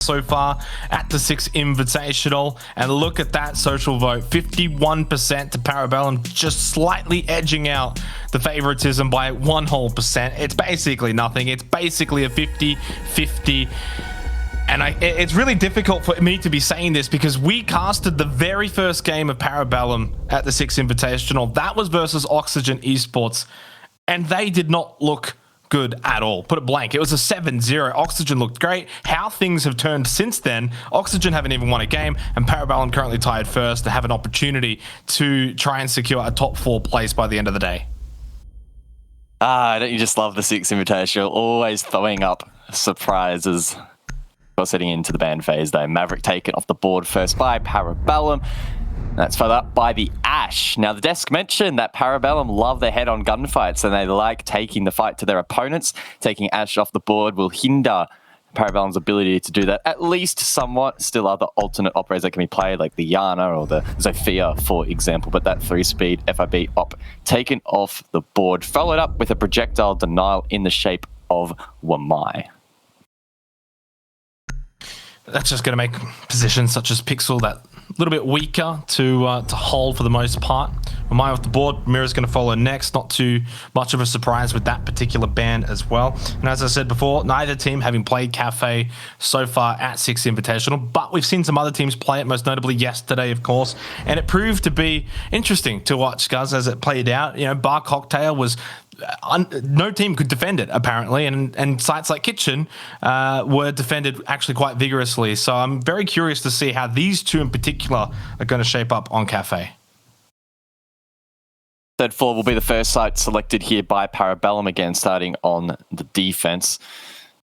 so far at the 6 Invitational. And look at that social vote, 51% to Parabellum, just slightly edging out the favoritism by 1%. It's basically nothing. It's basically a 50-50. And it's really difficult for me to be saying this because we casted the very first game of Parabellum at the 6 Invitational. That was versus Oxygen Esports, and they did not look good at all. Put it blank. It was a 7-0. Oxygen looked great. How things have turned since then, Oxygen haven't even won a game, and Parabellum currently tied first to have an opportunity to try and secure a top 4 place by the end of the day. Don't you just love the 6 Invitational? Always throwing up surprises. Heading into the ban phase though. Maverick taken off the board first by Parabellum. That's followed up by the Ash. Now the desk mentioned that Parabellum love their head-on gunfights and they like taking the fight to their opponents. Taking Ash off the board will hinder Parabellum's ability to do that, at least somewhat. Still other alternate operators that can be played, like the Yana or the Zofia, for example. But that 3-speed FIB op taken off the board, followed up with a projectile denial in the shape of Wamai. That's just going to make positions such as Pixel that little bit weaker to hold for the most part. Wamai off the board, Mira's going to follow next. Not too much of a surprise with that particular ban as well. And as I said before, neither team having played Kafe so far at 6 Invitational, but we've seen some other teams play it, most notably yesterday, of course. And it proved to be interesting to watch, guys, as it played out. You know, Bar Cocktail was... no team could defend it apparently, and sites like Kitchen were defended actually quite vigorously. So I'm very curious to see how these two in particular are going to shape up on Kafe. Third floor will be the first site selected here by Parabellum, again starting on the defense.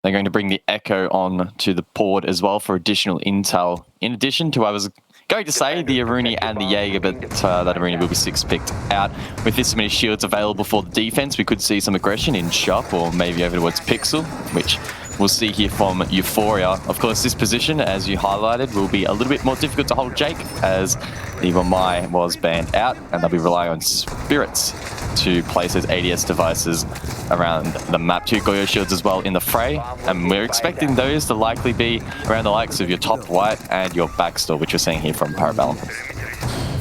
They're going to bring the Echo on to the board as well for additional intel, in addition to, I was going to say, the Aruni and the Jaeger, but that Aruni will be 6 picked out. With this many shields available for the defense, we could see some aggression in shop or maybe over towards Pixel, which we'll see here from Euphoria. Of course, this position, as you highlighted, will be a little bit more difficult to hold Jake, as the Wamai was banned out, and they'll be relying on Spirits to place his ADS devices around the map. 2 Goyo shields as well in the fray, and we're expecting those to likely be around the likes of your top white and your backstore, which we're seeing here from Parabellum.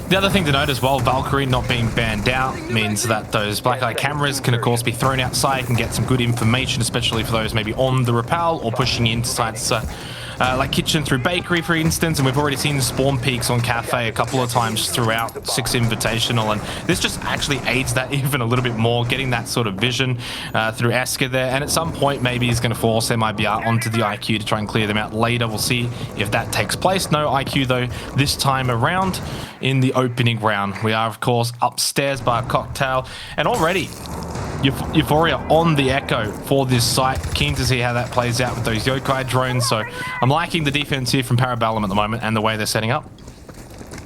The other thing to note as well, Valkyrie not being banned out means that those black eye cameras can of course be thrown outside and get some good information, especially for those maybe on the rappel or pushing into sites like Kitchen through Bakery, for instance. And we've already seen spawn peaks on Kafe a couple of times throughout 6 Invitational, and this just actually aids that even a little bit more, getting that sort of vision through Esker there. And at some point maybe he's going to force MIBR onto the IQ to try and clear them out later. We'll see if that takes place. No IQ though this time around in the opening round. We are of course upstairs by a cocktail, and already Euphoria on the Echo for this site. Keen to see how that plays out with those Yokai drones. So I'm liking the defense here from Parabellum at the moment and the way they're setting up.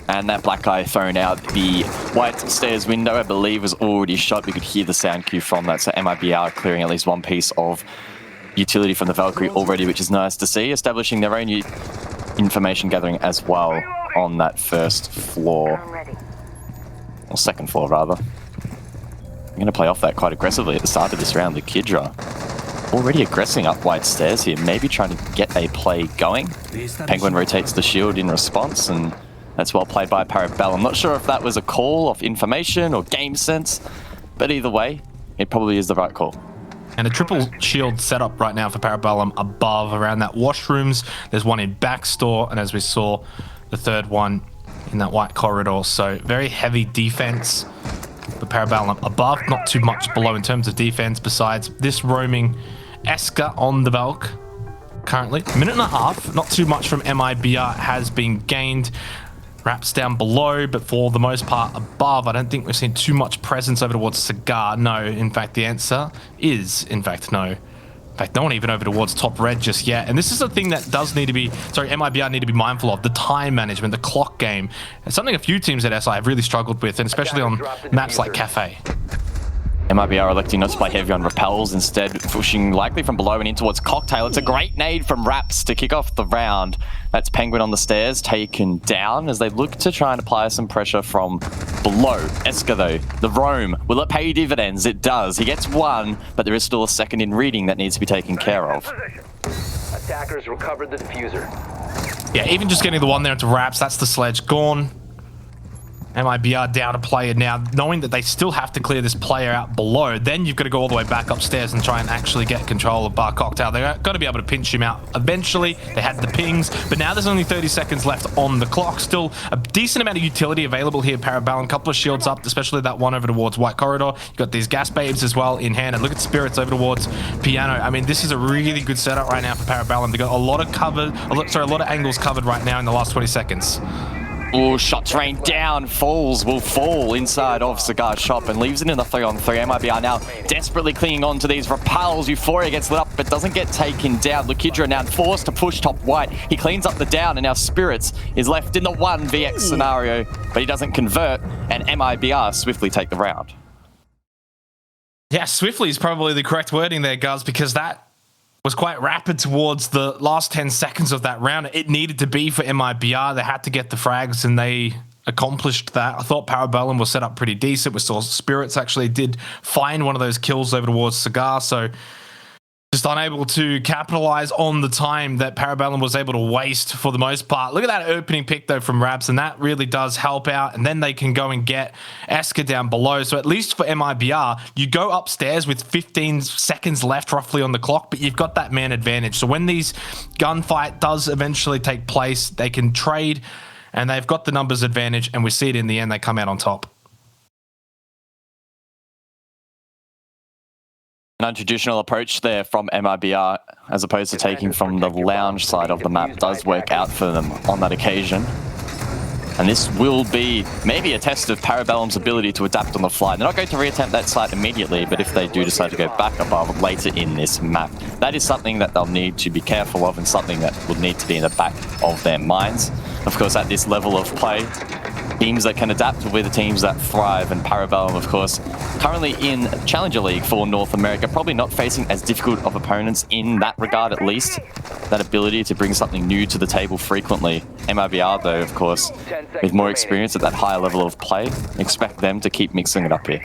And that black eye thrown out. The white stairs window, I believe, was already shot. We could hear the sound cue from that. So MIBR clearing at least one piece of utility from the Valkyrie already, which is nice to see. Establishing their own information gathering as well on that first floor. Or second floor, rather. I'm going to play off that quite aggressively at the start of this round. The Kidra already aggressing up white stairs here, maybe trying to get a play going. Penguin rotates the shield in response, and that's well played by Parabellum. I'm not sure if that was a call of information or game sense, but either way, it probably is the right call. And a triple shield setup right now for Parabellum above around that washrooms. There's one in backstore, and as we saw, the third one in that white corridor. So very heavy defense. But Parabellum above, not too much below in terms of defense, besides this roaming Esker on the Valk currently. A minute and a half, not too much from MIBR has been gained. Wraps down below, but for the most part above. I don't think we've seen too much presence over towards Cigar. No, in fact, the answer is, in fact, no. In fact, no one even over towards top red just yet. And this is a thing that does need to be, MIBR need to be mindful of, the time management, the clock game. It's something a few teams at SI have really struggled with, and especially on maps like Kafe. MIBR electing not to play heavy on repels, instead pushing likely from below and in towards Cocktail. It's a great nade from Raps to kick off the round. That's Penguin on the stairs, taken down as they look to try and apply some pressure from below. Esker though, the roam, will it pay dividends? It does. He gets one, but there is still a second in reading that needs to be taken care of. attackers recovered the diffuser. Yeah, even just getting the one there into wraps, that's the sledge gone. MIBR down a player now, knowing that they still have to clear this player out below. Then you've got to go all the way back upstairs and try and actually get control of Bar Cocktail. They're going to be able to pinch him out eventually. They had the pings, but now there's only 30 seconds left on the clock. Still a decent amount of utility available here, Parabellum. Couple of shields up, especially that one over towards White Corridor. You've got these gas babes as well in hand. And look at Spirits over towards Piano. I mean, this is a really good setup right now for Parabellum. They've got a lot of angles covered right now in the last 20 seconds. Oh, shots rain down. Falls will fall inside of Cigar Shop and leaves it in the 3-on-3. MIBR now desperately clinging on to these repels. Euphoria gets lit up but doesn't get taken down. Lukidra now forced to push top white. He cleans up the down and now Spirits is left in the 1vx scenario, but he doesn't convert and MIBR swiftly take the round. Yeah, swiftly is probably the correct wording there, Guz, because that was quite rapid towards the last 10 seconds of that round. It needed to be for MIBR. They had to get the frags, and they accomplished that. I thought Parabellum was set up pretty decent. We saw Spirits actually did find one of those kills over towards Cigar, so just unable to capitalize on the time that Parabellum was able to waste for the most part. Look at that opening pick, though, from Rabs, and that really does help out. And then they can go and get Eska down below. So at least for MIBR, you go upstairs with 15 seconds left roughly on the clock, but you've got that man advantage. So when these gunfight does eventually take place, they can trade, and they've got the numbers advantage, and we see it in the end. They come out on top. An untraditional approach there from MIBR, as opposed to taking from the lounge side of the map, does work out for them on that occasion. And this will be maybe a test of Parabellum's ability to adapt on the fly. They're not going to reattempt that site immediately, but if they do decide to go back above later in this map, that is something that they'll need to be careful of and something that will need to be in the back of their minds. Of course, at this level of play, teams that can adapt will be the teams that thrive, and Parabellum, of course, currently in Challenger League for North America, probably not facing as difficult of opponents in that regard at least. That ability to bring something new to the table frequently. MIBR, though, of course, with more experience at that higher level of play, expect them to keep mixing it up here.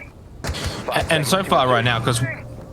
And so far right now, because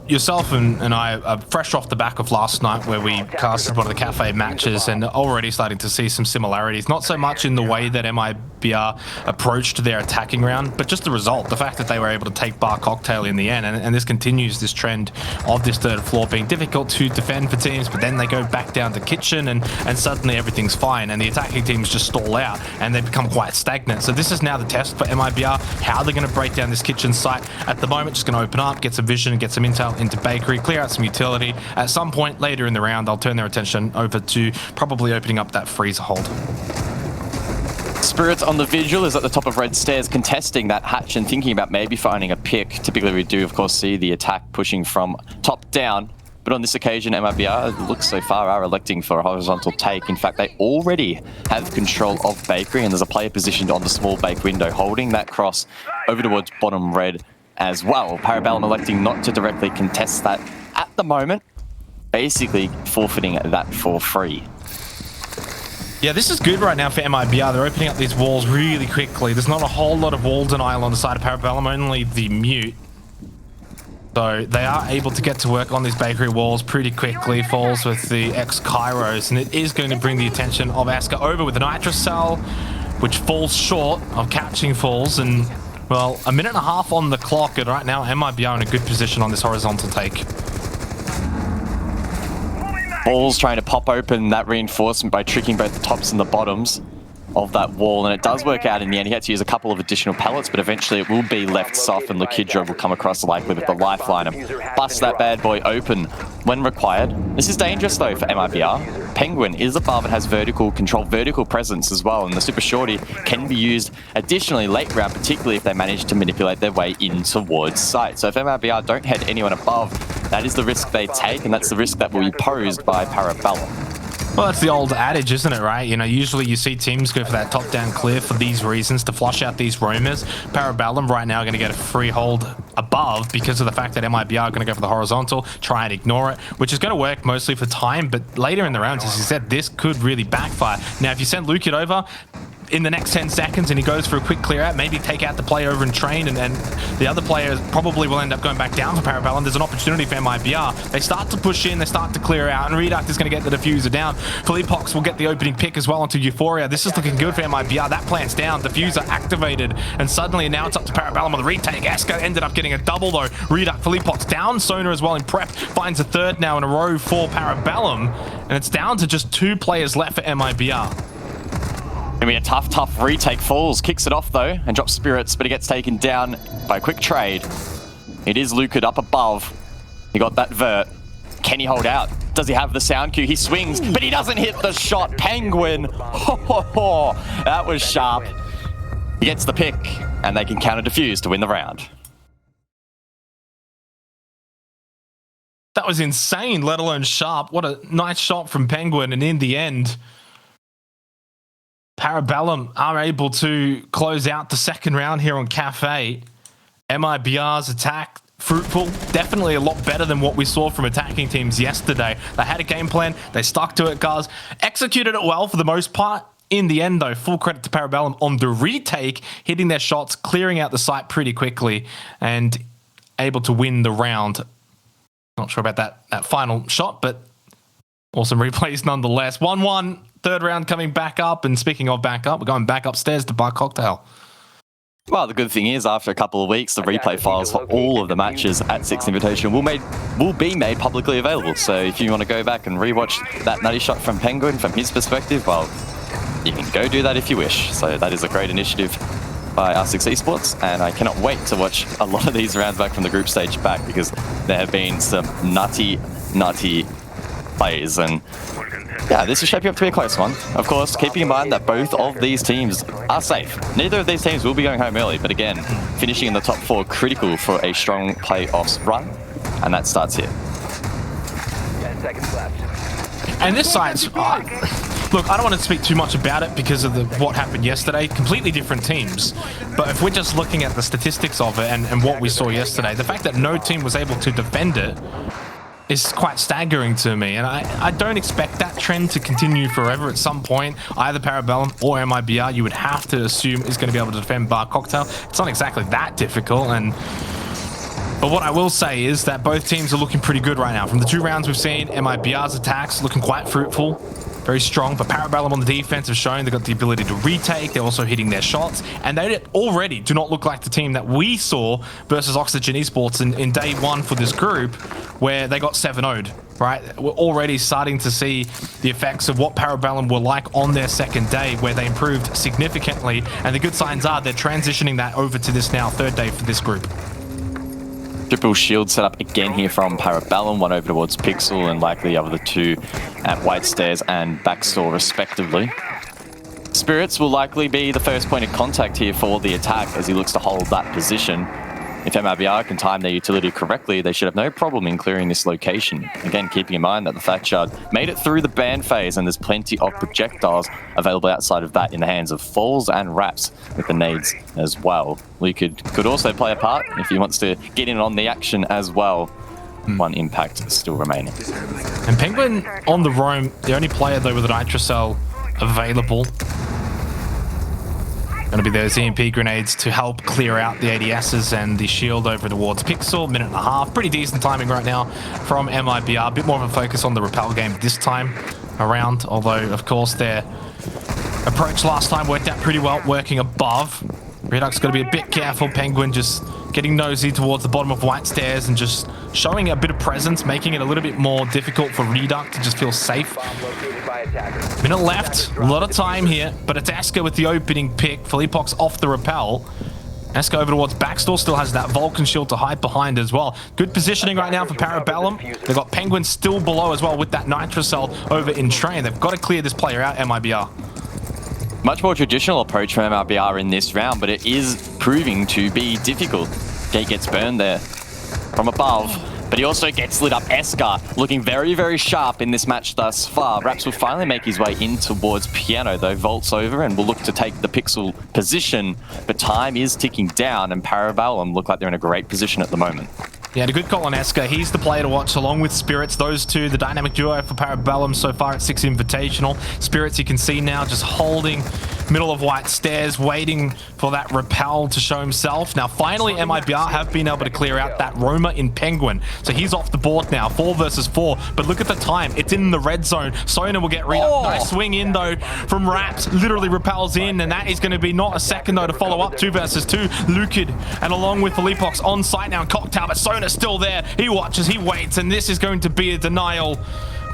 yourself and I are fresh off the back of last night where we casted one of the Kafe matches and already starting to see some similarities. Not so much in the way that MIBR approached their attacking round, but just the result, the fact that they were able to take Bar Cocktail in the end. And this continues this trend of this third floor being difficult to defend for teams, but then they go back down to kitchen and suddenly everything's fine and the attacking teams just stall out and they become quite stagnant. So this is now the test for MIBR, how they're going to break down this kitchen site. At the moment, just going to open up, get some vision and get some intel into Bakery, clear out some utility. At some point later in the round, they'll turn their attention over to probably opening up that freezer hold. Spirits on the visual is at the top of red stairs, contesting that hatch and thinking about maybe finding a pick. Typically we do, of course, see the attack pushing from top down, but on this occasion, MIBR, it looks so far, are electing for a horizontal take. In fact, they already have control of Bakery, and there's a player positioned on the small bake window, holding that cross over towards bottom red as well. Parabellum electing not to directly contest that at the moment, basically forfeiting that for free. Yeah, this is good right now for MIBR. They're opening up these walls really quickly. There's not a whole lot of wall denial on the side of Parabellum, only the mute. So they are able to get to work on these Bakery walls pretty quickly. Falls with the X-Kairos, and it is going to bring the attention of Aska over with the Nitrous Cell, which falls short of catching Falls. And, well, a minute and a half on the clock, and right now MIBR in a good position on this horizontal take. Falls trying to pop open that reinforcement by tricking both the tops and the bottoms of that wall, and it does work out in the end. He had to use a couple of additional pellets, but eventually it will be left soft, and Lukidra will come across likely with the lifeline and bust that bad boy open when required. This is dangerous though for MIBR. Penguin is above and has vertical control, vertical presence as well, and the Super Shorty can be used additionally late round, particularly if they manage to manipulate their way in towards site. So if MIBR don't head anyone above, that is the risk they take, and that's the risk that will be posed by Parabellum. Well, that's the old adage, isn't it, right? You know, usually you see teams go for that top-down clear for these reasons, to flush out these roamers. Parabellum right now are going to get a free hold above because of the fact that MIBR are going to go for the horizontal, try and ignore it, which is going to work mostly for time, but later in the round, as you said, this could really backfire. Now, if you send Lukid over, in the next 10 seconds and he goes for a quick clear out, maybe take out the player over in train, and then the other player probably will end up going back down for Parabellum. There's an opportunity for MIBR. They start to push in, they start to clear out, and Reduct is going to get the diffuser down. Philippox will get the opening pick as well onto Euphoria. This is looking good for MIBR. That plant's down, diffuser activated, and suddenly now it's up to Parabellum on the retake. Eska ended up getting a double though. Reduct, Philippox down, Sona as well in prep, finds a third now in a row for Parabellum, and it's down to just 2 players left for MIBR. Gonna be a tough retake. Falls, kicks it off though, and drops Spirits, but he gets taken down by a quick trade. It is Lucaed up above. He got that vert. Can he hold out? Does he have the sound cue? He swings, but he doesn't hit the shot. Penguin, that was sharp. He gets the pick, and they can counter defuse to win the round. That was insane, let alone sharp. What a nice shot from Penguin, and in the end, Parabellum are able to close out the second round here on Kafe. MIBR's attack, fruitful, definitely a lot better than what we saw from attacking teams yesterday. They had a game plan, they stuck to it, guys, executed it well for the most part. In the end, though, full credit to Parabellum on the retake, hitting their shots, clearing out the site pretty quickly, and able to win the round. Not sure about that final shot, but awesome replays nonetheless. 1-1. Third round coming back up, and speaking of back up, we're going back upstairs to buy a cocktail. Well, the good thing is, after a couple of weeks, the replay files for all of the matches at Six Invitational will be made publicly available. So if you want to go back and rewatch that nutty shot from Penguin from his perspective, well, you can go do that if you wish. So that is a great initiative by R6 Esports, and I cannot wait to watch a lot of these rounds back from the group stage back, because there have been some nutty plays, and yeah, this is shaping up to be a close one. Of course, keeping in mind that both of these teams are safe. Neither of these teams will be going home early, but again, finishing in the top 4 critical for a strong playoffs run, and that starts here. 10 seconds left. And this side's... look, I don't want to speak too much about it because of what happened yesterday. Completely different teams. But if we're just looking at the statistics of it and what we saw yesterday, the fact that no team was able to defend it is quite staggering to me, and I don't expect that trend to continue forever. At some point, either Parabellum or MIBR, you would have to assume, is going to be able to defend Bar Cocktail. It's not exactly that difficult, but what I will say is that both teams are looking pretty good right now. From the 2 rounds we've seen, MIBR's attacks looking quite fruitful, very strong, but Parabellum on the defense have shown they've got the ability to retake. They're also hitting their shots, and they already do not look like the team that we saw versus Oxygen Esports in day 1 for this group, where they got 7-0'd, right? We're already starting to see the effects of what Parabellum were like on their second day, where they improved significantly, and the good signs are they're transitioning that over to this now 3rd day for this group. Triple shield set up again here from Parabellum, one over towards Pixel, and likely the other 2 at White Stairs and Backstore respectively. Spirits will likely be the first point of contact here for the attack as he looks to hold that position. If MIBR can time their utility correctly, they should have no problem in clearing this location. Again, keeping in mind that the Thatchard made it through the ban phase, and there's plenty of projectiles available outside of that in the hands of Falls and Raps with the nades as well. Lucaed could also play a part if he wants to get in on the action as well. 1 impact still remaining. And Penguin on the roam, the only player though with an Nitrocell available. Going to be those EMP grenades to help clear out the ADSs and the shield over towards Pixel. 1.5 minutes. Pretty decent timing right now from MIBR. A bit more of a focus on the rappel game this time around, although of course their approach last time worked out pretty well, working above. Reduct's got to be a bit careful. Penguin just getting nosy towards the bottom of White Stairs and just showing a bit of presence, making it a little bit more difficult for Reduct to just feel safe. Minute left, a lot of time here, but it's Eska with the opening pick. Philippox off the rappel. Eska over towards Backstore, still has that Vulcan shield to hide behind as well. Good positioning right now for Parabellum. They've got Penguin still below as well with that Nitrocell over in train. They've got to clear this player out, MIBR. Much more traditional approach from MIBR in this round, but it is proving to be difficult. Gate gets burned there from above, but he also gets lit up. Eska looking very, very sharp in this match thus far. Raps will finally make his way in towards Piano, though. Vaults over and will look to take the Pixel position, but time is ticking down, and Parabellum look like they're in a great position at the moment. Yeah, a good call on Eska. He's the player to watch along with Spirits. Those 2, the dynamic duo for Parabellum so far at 6 Invitational. Spirits, you can see now, just holding middle of white stairs, waiting for that rappel to show himself. Now, finally, MIBR have been able to clear out that roamer in Penguin. So he's off the board now, 4 versus 4. But look at the time. It's in the red zone. Sona will get re-up. Nice swing in, though, from Raps. Literally rappels in, and that is going to be not a second, though, to follow up. 2 versus 2. Lukid, and along with Felipox on site now in Cocktail, but Sona's still there. He watches, he waits, and this is going to be a denial.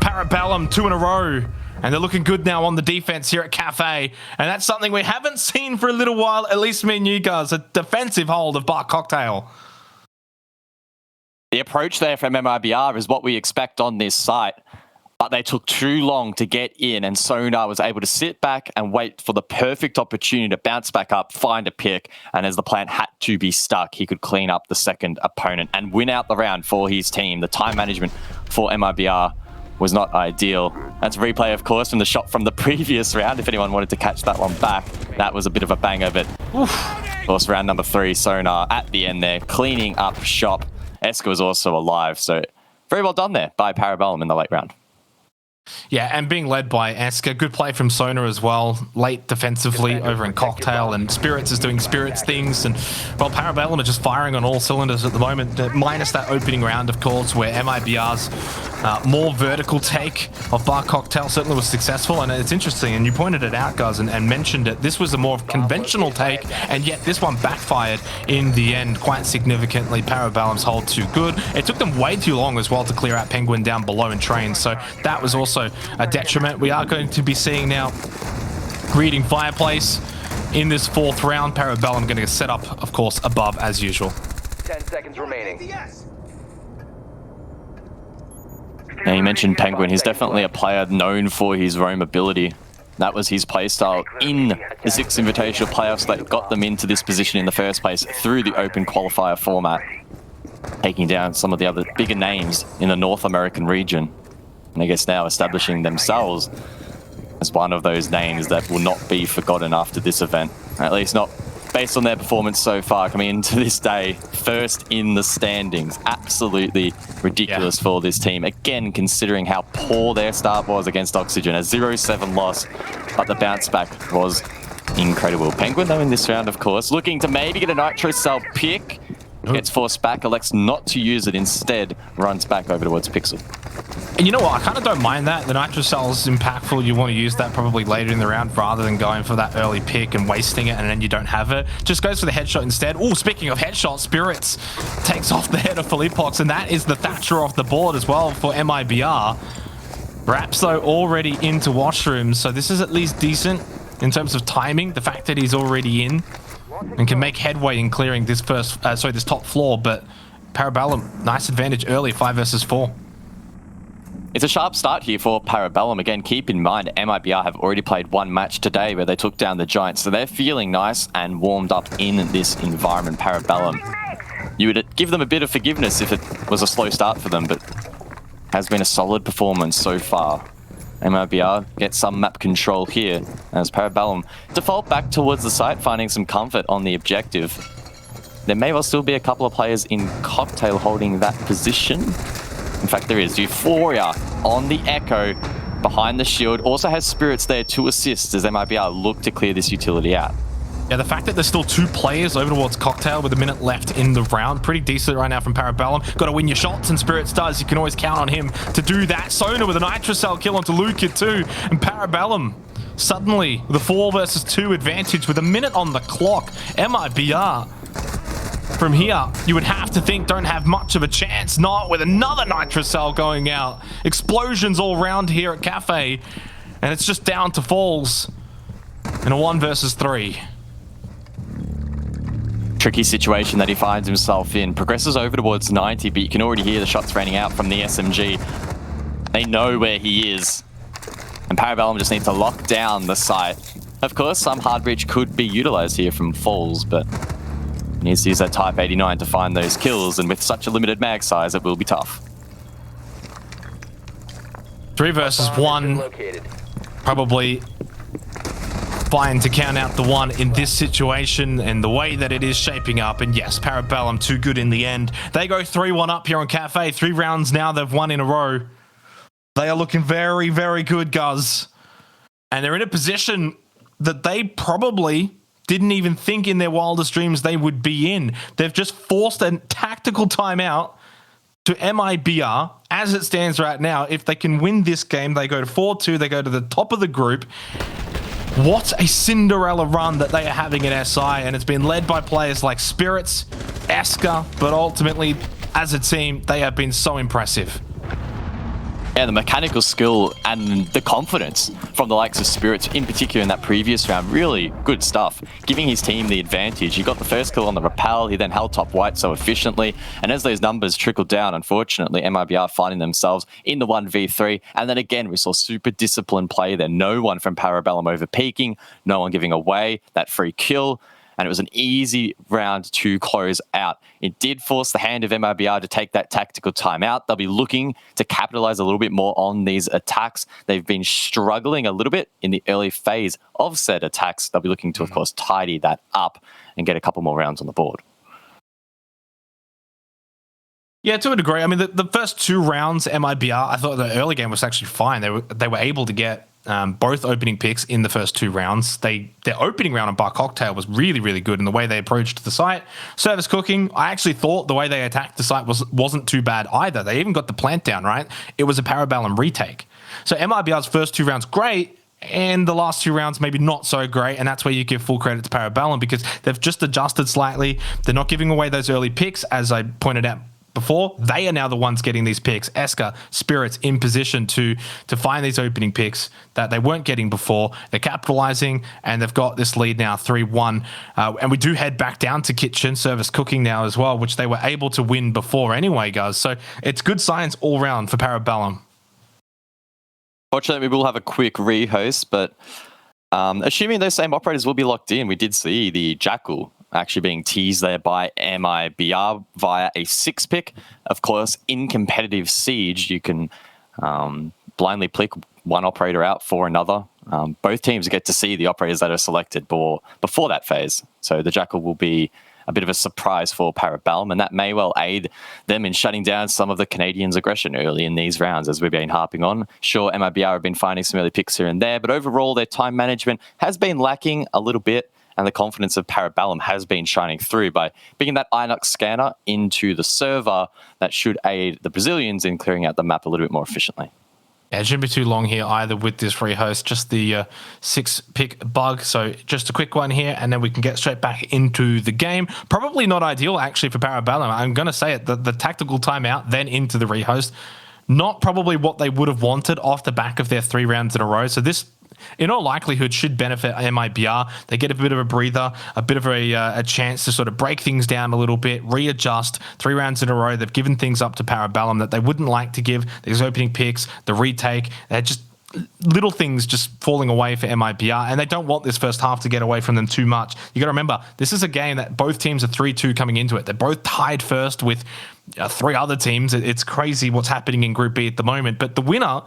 Parabellum, 2 in a row. And they're looking good now on the defense here at Kafe. And that's something we haven't seen for a little while, at least me and you guys. A defensive hold of Bar Cocktail. The approach there from MIBR is what we expect on this site. But they took too long to get in, and Sonar was able to sit back and wait for the perfect opportunity to bounce back up, find a pick, and as the plan had to be stuck, he could clean up the second opponent and win out the round for his team. The time management for MIBR was not ideal. That's a replay, of course, from the shot from the previous round. If anyone wanted to catch that one back, that was a bit of a banger, but of course, round number 3, Sonar at the end there, cleaning up shop. Eska was also alive, so very well done there by Parabellum in the late round. Yeah, and being led by Eska. Good play from Sona as well. Late defensively over in Cocktail, and Spirits is doing Spirits things. And, well, Parabellum are just firing on all cylinders at the moment, minus that opening round, of course, where MIBR's more vertical take of Bar Cocktail certainly was successful. And it's interesting, and you pointed it out, guys, and mentioned it. This was a more conventional take, and yet this one backfired in the end quite significantly. Parabellum's hold too good. It took them way too long as well to clear out Penguin down below and train, so that was also a detriment. We are going to be seeing now greeting Fireplace in this 4th round. Parabellum going to get set up, of course, above as usual. 10 seconds remaining. Now, you mentioned Penguin. He's definitely a player known for his roam ability. That was his playstyle in the 6 Invitational playoffs that got them into this position in the first place through the open qualifier format, taking down some of the other bigger names in the North American region. And I guess now establishing themselves as one of those names that will not be forgotten after this event. At least not based on their performance so far, coming into this day, first in the standings. Absolutely ridiculous for this team. Again, considering how poor their start was against Oxygen, a 0-7 loss, but the bounce back was incredible. Penguin, though, in this round, of course, looking to maybe get a Nitro Cell pick. Gets forced back, elects not to use it, instead runs back over towards Pixel. And you know what? I kind of don't mind that. The Nitro Cell is impactful. You want to use that probably later in the round rather than going for that early pick and wasting it and then you don't have it. Just goes for the headshot instead. Oh, speaking of headshot, Spirits takes off the head of Felipox, and that is the Thatcher off the board as well for MIBR. Raps, though, already into washrooms, so this is at least decent in terms of timing. The fact that he's already in and can make headway in clearing this this top floor, but Parabellum, nice advantage early, 5 versus 4. It's a sharp start here for Parabellum. Again, keep in mind, MIBR have already played 1 match today where they took down the Giants, so they're feeling nice and warmed up in this environment. Parabellum, you would give them a bit of forgiveness if it was a slow start for them, but has been a solid performance so far. MIBR gets some map control here as Parabellum default back towards the site, finding some comfort on the objective. There may well still be a couple of players in Cocktail holding that position. In fact, there is Euphoria on the Echo behind the shield. Also has Spirits there to assist as MIBR look to clear this utility out. Yeah, the fact that there's still 2 players over towards Cocktail with a minute left in the round, pretty decent right now from Parabellum. Got to win your shots, and Spirits does. You can always count on him to do that. Sona with a Nitro Cell kill onto Luca too, and Parabellum suddenly with a 4 versus 2 advantage with a minute on the clock. MIBR from here, you would have to think don't have much of a chance, not with another Nitro Cell going out. Explosions all around here at Kafe, and it's just down to Falls in a 1 versus 3. Tricky situation that he finds himself in. Progresses over towards 90, but you can already hear the shots raining out from the SMG. They know where he is. And Parabellum just needs to lock down the site. Of course, some hard breach could be utilized here from Falls, but he needs to use that Type 89 to find those kills, and with such a limited mag size, it will be tough. 3 versus 1. Probably fine to count out the 1 in this situation and the way that it is shaping up. And yes, Parabellum too good in the end. They go 3-1 up here on Kafe. 3 rounds now they've won in a row. They are looking very, very good, guys. And they're in a position that they probably didn't even think in their wildest dreams they would be in. They've just forced a tactical timeout to MIBR as it stands right now. If they can win this game, they go to 4-2, they go to the top of the group. What a Cinderella run that they are having at SI, and it's been led by players like Spirits, Eska, but ultimately, as a team, they have been so impressive. Yeah, the mechanical skill and the confidence from the likes of Spirits, in particular in that previous round, really good stuff. Giving his team the advantage. He got the first kill on the rappel, he then held top white so efficiently, and as those numbers trickled down, unfortunately, MIBR finding themselves in the 1v3, and then again, we saw super disciplined play there. No one from Parabellum over peaking, no one giving away that free kill, and it was an easy round to close out. It did force the hand of MIBR to take that tactical timeout. They'll be looking to capitalize a little bit more on these attacks. They've been struggling a little bit in the early phase of said attacks. They'll be looking to, of course, tidy that up and get a couple more rounds on the board. Yeah, to a degree. I mean, the first 2 rounds, MIBR, I thought the early game was actually fine. They were able to get both opening picks in the first 2 rounds. Their opening round on Bar Cocktail was really, really good in the way they approached the site. Service cooking, I actually thought the way they attacked the site wasn't too bad either. They even got the plant down, right? It was a Parabellum retake. So MIBR's first 2 rounds, great, and the last 2 rounds maybe not so great, and that's where you give full credit to Parabellum because they've just adjusted slightly. They're not giving away those early picks, as I pointed out before. They are now the ones getting these picks. Eska, Spirits in position to find these opening picks that they weren't getting before. They're capitalizing, and they've got this lead now 3-1. And we do head back down to Kitchen, Service Cooking now as well, which they were able to win before anyway, guys. So it's good signs all round for Parabellum. Fortunately, we will have a quick rehost, but assuming those same operators will be locked in, we did see the Jackal actually being teased there by MIBR via a 6 pick. Of course, in competitive Siege, you can blindly pick one operator out for another. Both teams get to see the operators that are selected before that phase. So the Jackal will be a bit of a surprise for Parabellum, and that may well aid them in shutting down some of the Canadians' aggression early in these rounds, as we've been harping on. Sure, MIBR have been finding some early picks here and there, but overall their time management has been lacking a little bit, and the confidence of Parabellum has been shining through by bringing that Inox scanner into the server that should aid the Brazilians in clearing out the map a little bit more efficiently. Yeah, it shouldn't be too long here either with this rehost, just the 6-pick bug. So just a quick one here, and then we can get straight back into the game. Probably not ideal, actually, for Parabellum. I'm going to say it, the tactical timeout, then into the rehost. Not probably what they would have wanted off the back of their 3 rounds in a row. So this, in all likelihood, should benefit MIBR. They get a bit of a breather, a bit of a chance to sort of break things down a little bit, readjust. 3 rounds in a row, they've given things up to Parabellum that they wouldn't like to give. These opening picks, the retake, they're just little things just falling away for MIBR, and they don't want this first half to get away from them too much. You got to remember, this is a game that both teams are 3-2 coming into it. They're both tied first with 3 other teams. It's crazy what's happening in Group B at the moment, but the winner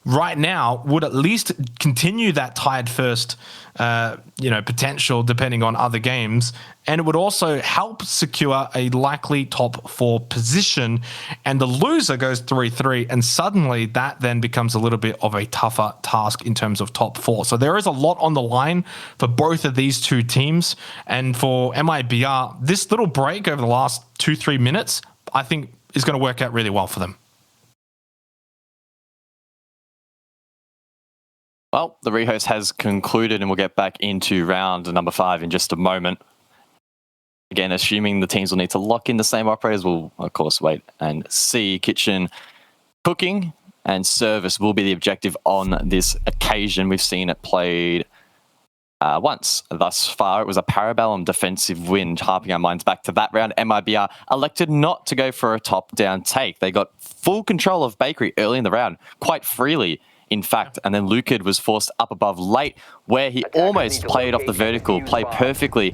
right now would at least continue that tied first potential depending on other games, and it would also help secure a likely top 4 position, and the loser goes 3-3, and suddenly that then becomes a little bit of a tougher task in terms of top 4. So there is a lot on the line for both of these 2 teams, and for MIBR, this little break over the last 2-3 minutes I think is going to work out really well for them. Well, the rehost has concluded, and we'll get back into round number 5 in just a moment. Again, assuming the teams will need to lock in the same operators, we'll, of course, wait and see. Kitchen, cooking, and service will be the objective on this occasion. We've seen it played once thus far. It was a Parabellum defensive win, harping our minds back to that round. MIBR elected not to go for a top-down take. They got full control of Bakery early in the round, quite freely, in fact, and then Lucid was forced up above late, where he almost played off the vertical, played perfectly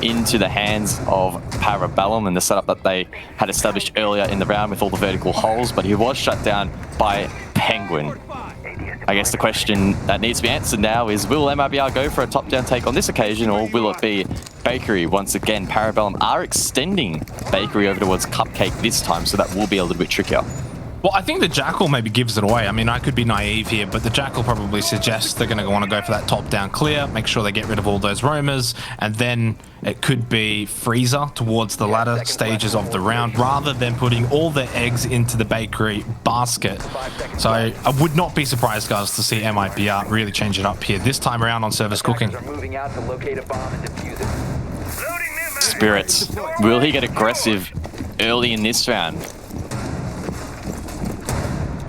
into the hands of Parabellum and the setup that they had established earlier in the round with all the vertical holes, but he was shut down by Penguin. I guess the question that needs to be answered now is, will MIBR go for a top-down take on this occasion, or will it be Bakery? Once again, Parabellum are extending Bakery over towards Cupcake this time, so that will be a little bit trickier. Well, I think the Jackal maybe gives it away. I mean, I could be naive here, but the Jackal probably suggests they're going to want to go for that top-down clear, make sure they get rid of all those roamers, and then it could be Freezer towards the latter stages of the round, rather than putting all their eggs into the bakery basket. So I would not be surprised, guys, to see MIBR really change it up here this time around on service cooking. Spirits, will he get aggressive early in this round?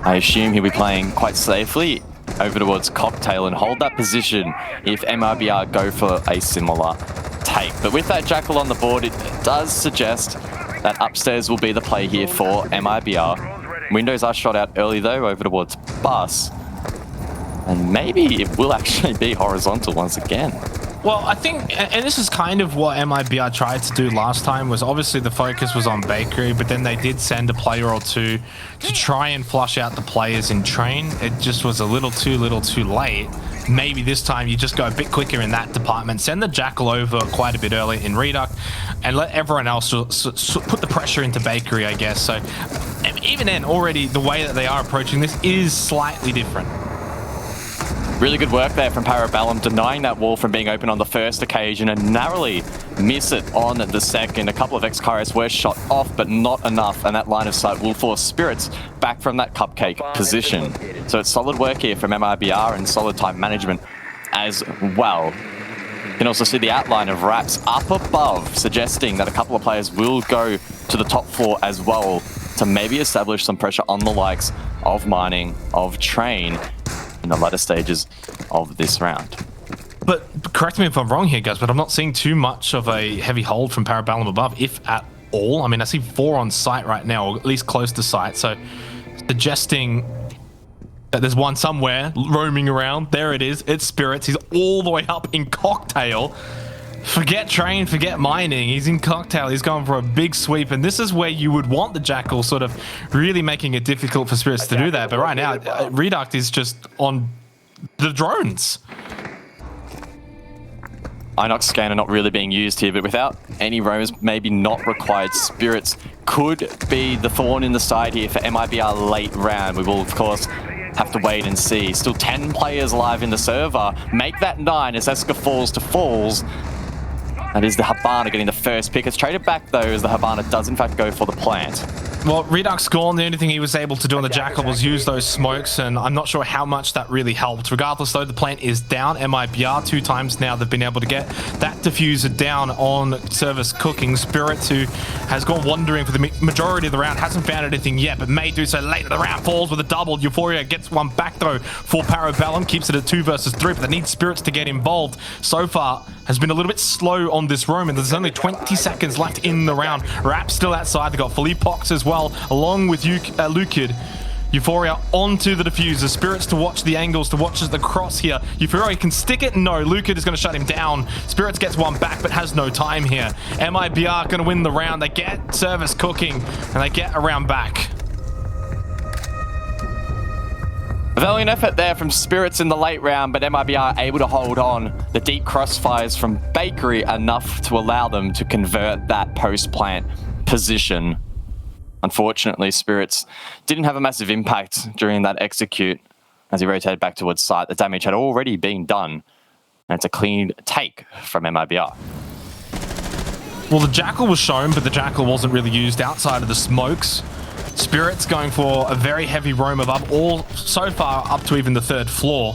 I assume he'll be playing quite safely over towards Cocktail and hold that position if MIBR go for a similar take. But with that Jackal on the board, it does suggest that upstairs will be the play here for MIBR. Windows are shot out early though over towards Bus. And maybe it will actually be horizontal once again. Well, I think, and this is kind of what MIBR tried to do last time, was obviously the focus was on Bakery, but then they did send a player or two to try and flush out the players in train. It just was a little too late. Maybe this time you just go a bit quicker in that department, send the Jackal over quite a bit early in Reduct, and let everyone else put the pressure into Bakery, I guess. So even then, already the way that they are approaching this is slightly different. Really good work there from Parabellum, denying that wall from being open on the first occasion and narrowly miss it on the second. A couple of X-Kairos were shot off, but not enough, and that line of sight will force Spirits back from that cupcake position. So it's solid work here from MIBR and solid time management as well. You can also see the outline of Raps up above, suggesting that a couple of players will go to the top floor as well to maybe establish some pressure on the likes of Mining, of Train, in the latter stages of this round. But correct me if I'm wrong here, guys, but I'm not seeing too much of a heavy hold from Parabellum above, if at all. I mean, I see 4 on site right now, or at least close to site, so suggesting that there's one somewhere roaming around. There it is. It's Spirits. He's all the way up in Cocktail. Forget Train, forget Mining. He's in Cocktail. He's going for a big sweep, and this is where you would want the Jackal sort of really making it difficult for Spirits to do that. But right now, Reduct is just on the drones. Inox scanner not really being used here, but without any roamers maybe not required, Spirits could be the thorn in the side here for MIBR late round. We will, of course, have to wait and see. Still 10 players live in the server. Make that 9 as Eska falls to falls. That is the Habana getting the first pick. It's traded back, though, as the Habana does, in fact, go for the plant. Well, Reduct's gone. The only thing he was able to do on the Jackal was use those smokes, and I'm not sure how much that really helped. Regardless, though, the plant is down. MIBR 2 times now they've been able to get that diffuser down on service cooking. Spirits, who has gone wandering for the majority of the round, hasn't found anything yet, but may do so late in the round. Falls with a double. Euphoria gets one back, though, for Parabellum. Keeps it at 2 versus 3, but they need Spirits to get involved. So far, has been a little bit slow on this roam, and there's only 20 seconds left in the round. Rap's still outside. They've got Philippe Pox as well, along with Lucid. Euphoria onto the diffuser. Spirits to watch the angles, to watch the cross here. Euphoria can stick it. No, Lucid is going to shut him down. Spirits gets one back, but has no time here. MIBR going to win the round. They get service cooking, and they get a round back. A valiant effort there from Spirits in the late round, but MIBR able to hold on. The deep crossfires from Bakery enough to allow them to convert that post-plant position. Unfortunately, Spirits didn't have a massive impact during that execute as he rotated back towards site. The damage had already been done, and it's a clean take from MIBR. Well, the Jackal was shown, but the Jackal wasn't really used outside of the smokes. Spirits going for a very heavy roam above, all so far up to even the 3rd floor.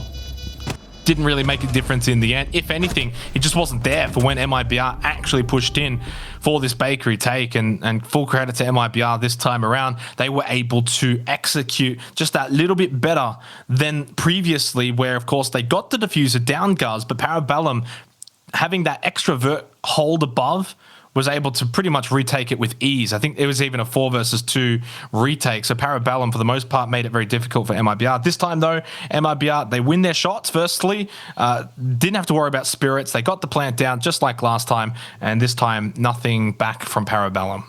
Didn't really make a difference in the end. If anything, it just wasn't there for when MIBR actually pushed in for this Bakery take, and full credit to MIBR this time around. They were able to execute just that little bit better than previously, where of course they got the diffuser down, guys, but Parabellum having that extrovert hold above was able to pretty much retake it with ease. I think it was even a 4 versus 2 retake. So Parabellum, for the most part, made it very difficult for MIBR. This time, though, MIBR, they win their shots, firstly. Didn't have to worry about Spirits. They got the plant down just like last time. And this time, nothing back from Parabellum.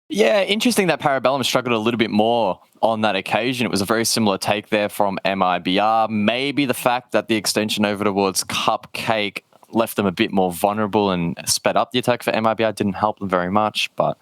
Yeah, interesting that Parabellum struggled a little bit more on that occasion. It was a very similar take there from MIBR. Maybe the fact that the extension over towards Cupcake left them a bit more vulnerable and sped up the attack for MIBR didn't help them very much, but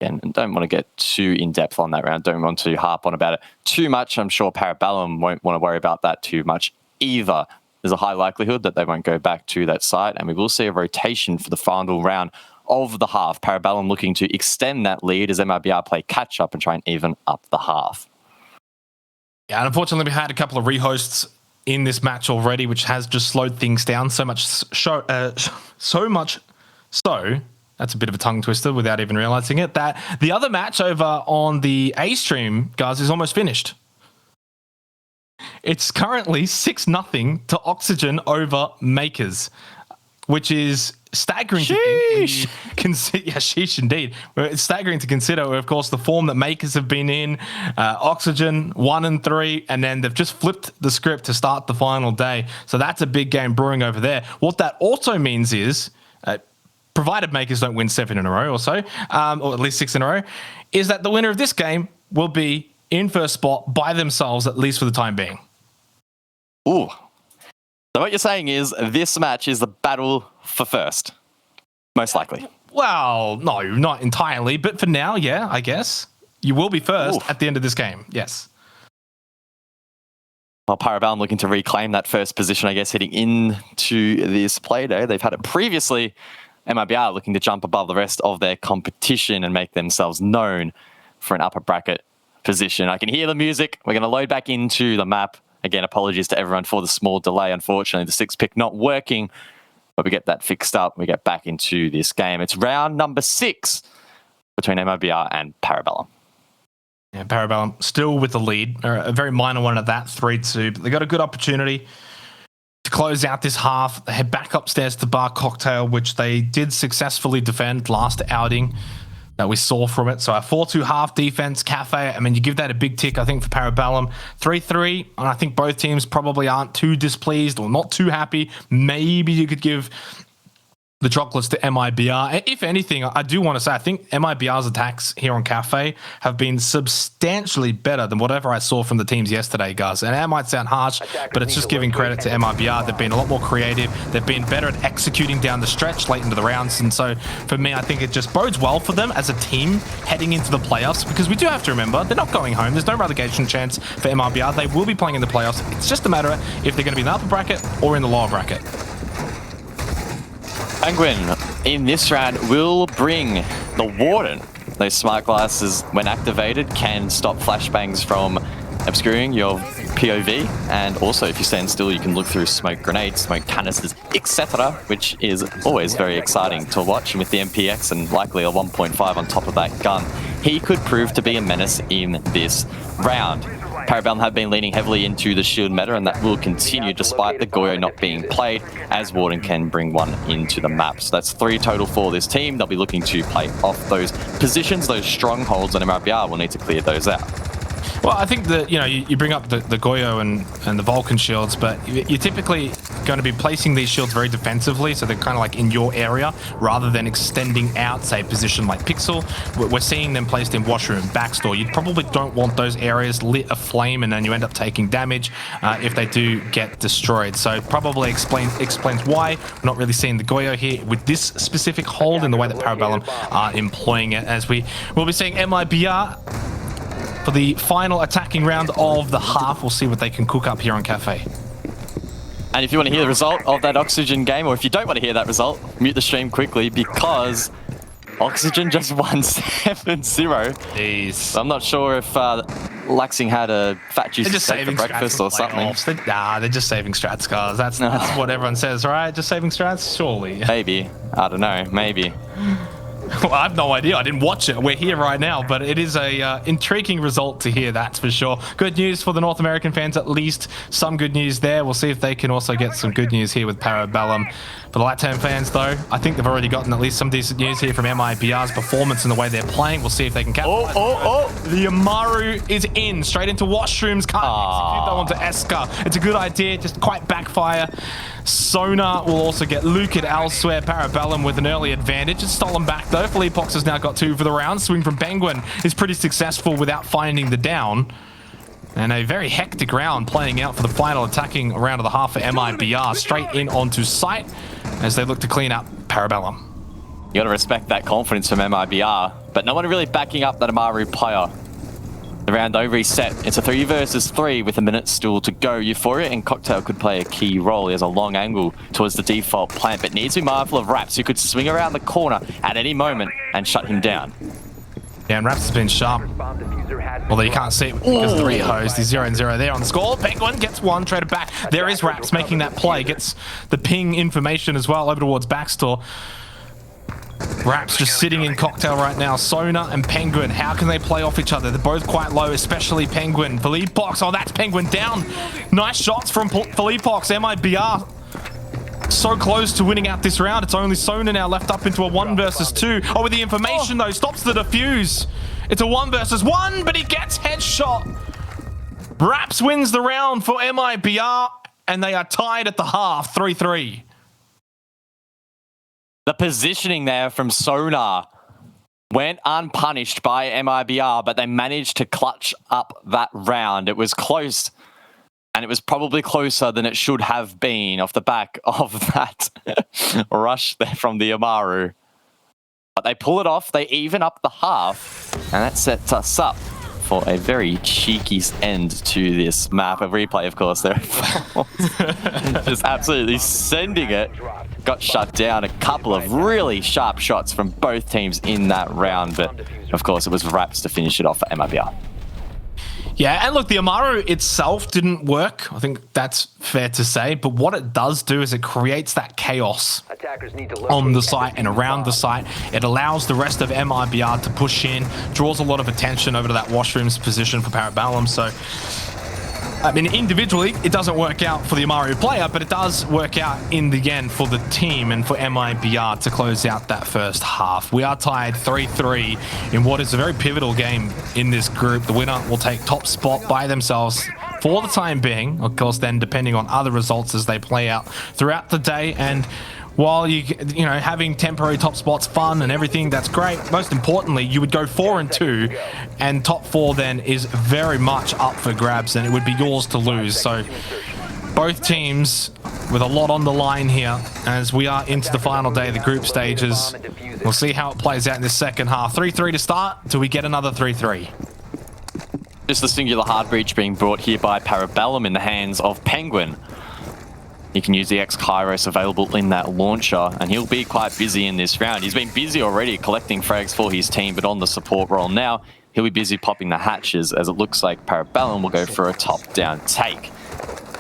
And don't want to get too in-depth on that round. Don't want to harp on about it too much. I'm sure Parabellum won't want to worry about that too much either. There's a high likelihood that they won't go back to that site, and we will see a rotation for the final round of the half. Parabellum looking to extend that lead as MIBR play catch-up and try and even up the half. Yeah, and unfortunately, we had a couple of rehosts in this match already, which has just slowed things down so much so that's a bit of a tongue twister without even realizing it, that the other match over on the A stream, guys, is almost finished. It's currently 6-0 to Oxygen over Makers, which is staggering to think. Yeah, sheesh indeed. It's staggering to consider, of course, the form that Makers have been in. Oxygen 1-3, and then they've just flipped the script to start the final day. So that's a big game brewing over there. What that also means is, provided Makers don't win 7 in a row or so, or at least 6 in a row, is that the winner of this game will be in first spot by themselves, at least for the time being. Ooh. So what you're saying is this match is the battle for first, most likely. Well, no, not entirely, but for now, yeah, I guess. You will be first at the end of this game, yes. Well, Parabellum looking to reclaim that first position, I guess, heading into this play day. They've had it previously. MIBR looking to jump above the rest of their competition and make themselves known for an upper bracket position. I can hear the music. We're going to load back into the map. Again, apologies to everyone for the small delay. Unfortunately, the 6 pick not working, but we get that fixed up. We get back into this game. It's round number 6 between MIBR and Parabellum. Yeah, Parabellum still with the lead. A very minor one at that, 3-2. But they got a good opportunity to close out this half. They head back upstairs to Bar Cocktail, which they did successfully defend last outing that we saw from it. So a 4-2 half defense, Kafe, I mean, you give that a big tick, I think, for Parabellum. 3-3, and I think both teams probably aren't too displeased or not too happy. Maybe you could give the chocolates to MIBR. If anything, I do want to say, I think MIBR's attacks here on Kafe have been substantially better than whatever I saw from the teams yesterday, guys. And that might sound harsh, but it's just giving credit to MIBR. They've been a lot more creative. They've been better at executing down the stretch late into the rounds. And so for me, I think it just bodes well for them as a team heading into the playoffs, because we do have to remember, they're not going home. There's no relegation chance for MIBR. They will be playing in the playoffs. It's just a matter of if they're going to be in the upper bracket or in the lower bracket. Penguin in this round will bring the Warden. Those smart glasses, when activated, can stop flashbangs from obscuring your POV, and also if you stand still you can look through smoke grenades, smoke canisters, etc., which is always very exciting to watch. And with the MPX and likely a 1.5 on top of that gun, he could prove to be a menace in this round. Parabellum have been leaning heavily into the shield meta, and that will continue despite the Goyo not being played, as Warden can bring one into the map. So that's 3 total for this team. They'll be looking to play off those positions, those strongholds, and MIBR will need to clear those out. Well, I think that, you bring up the Goyo and the Vulcan shields, but you're typically going to be placing these shields very defensively, so they're kind of like in your area rather than extending out, say, a position like Pixel. We're seeing them placed in washroom, backstore. You probably don't want those areas lit aflame, and then you end up taking damage if they do get destroyed. So probably explains why we're not really seeing the Goyo here with this specific hold in the way that Parabellum are employing it, as we will be seeing MIBR for the final attacking round of the half. We'll see what they can cook up here on Kafe. And if you want to hear the result of that Oxygen game, or if you don't want to hear that result, mute the stream quickly, because Oxygen just won 7-0. Jeez. I'm not sure if Laxing had a fat juicy steak for breakfast or something. They're just saving strats, guys. That's what everyone says, right? Just saving strats? Surely. Maybe. I don't know. Maybe. Well, I have no idea. I didn't watch it. We're here right now, but it is a intriguing result to hear, that's for sure. Good news for the North American fans, at least some good news there. We'll see if they can also get some good news here with Parabellum. For the Latam fans, though, I think they've already gotten at least some decent news here from MIBR's performance and the way they're playing. We'll see if they can capitalize. The Amaru is in, straight into washrooms. Can't execute that onto Eska. It's a good idea, just quite backfire. Sonar will also get Luke at elsewhere. Parabellum with an early advantage. It's stolen back, though. Felipox has now got 2 for the round. Swing from Penguin is pretty successful without finding the down. And a very hectic round playing out for the final attacking round of the half for MIBR. Straight in onto site as they look to clean up Parabellum. You got to respect that confidence from MIBR, but no one really backing up that Amaru player. The round over, he's set. It's a 3 versus 3 with a minute still to go. Euphoria and Cocktail could play a key role. He has a long angle towards the default plant, but needs to be mindful of Raps, who could swing around the corner at any moment and shut him down. Yeah, and Raps has been sharp. Although you can't see it because of the re-hose. He's 0-0 there on the score. Penguin gets one, traded back. There is Raps making that play. Gets the ping information as well over towards Backstore. Raps just sitting in Cocktail right now. Sona and Penguin, how can they play off each other? They're both quite low, especially Penguin. Philippox, oh, that's Penguin down. Nice shots from Philippox. MIBR so close to winning out this round. It's only Sona now left up into a 1 versus 2. Oh, with the information though, stops the defuse. It's a 1 versus 1, but he gets headshot. Raps wins the round for MIBR, and they are tied at the half, 3-3. The positioning there from Sonar went unpunished by MIBR, but they managed to clutch up that round. It was close, and it was probably closer than it should have been off the back of that rush there from the Amaru. But they pull it off, they even up the half, and that sets us up for a very cheeky end to this map. A replay, of course, there. Just absolutely sending it. Got shut down. A couple of really sharp shots from both teams in that round, but of course it was Raps to finish it off for MIBR. Yeah, and look, the Amaru itself didn't work. I think that's fair to say. But what it does do is it creates that chaos on the site and around the site. It allows the rest of MIBR to push in, draws a lot of attention over to that washrooms position for Parabellum. So, I mean, individually, it doesn't work out for the Amaru player, but it does work out in the end for the team and for MIBR to close out that first half. We are tied 3-3 in what is a very pivotal game in this group. The winner will take top spot by themselves for the time being, of course, then depending on other results as they play out throughout the day. And while you know, having temporary top spots fun and everything, that's great. Most importantly, you would go 4-2, and top 4 then is very much up for grabs, and it would be yours to lose. So both teams with a lot on the line here as we are into the final day of the group stages. We'll see how it plays out in this second half. 3-3 to start. Do we get another 3-3? Just the singular hard breach being brought here by Parabellum in the hands of Penguin. He can use the X-Kairos available in that launcher, and he'll be quite busy in this round. He's been busy already collecting frags for his team, but on the support role now, he'll be busy popping the hatches, as it looks like Parabellum will go for a top-down take.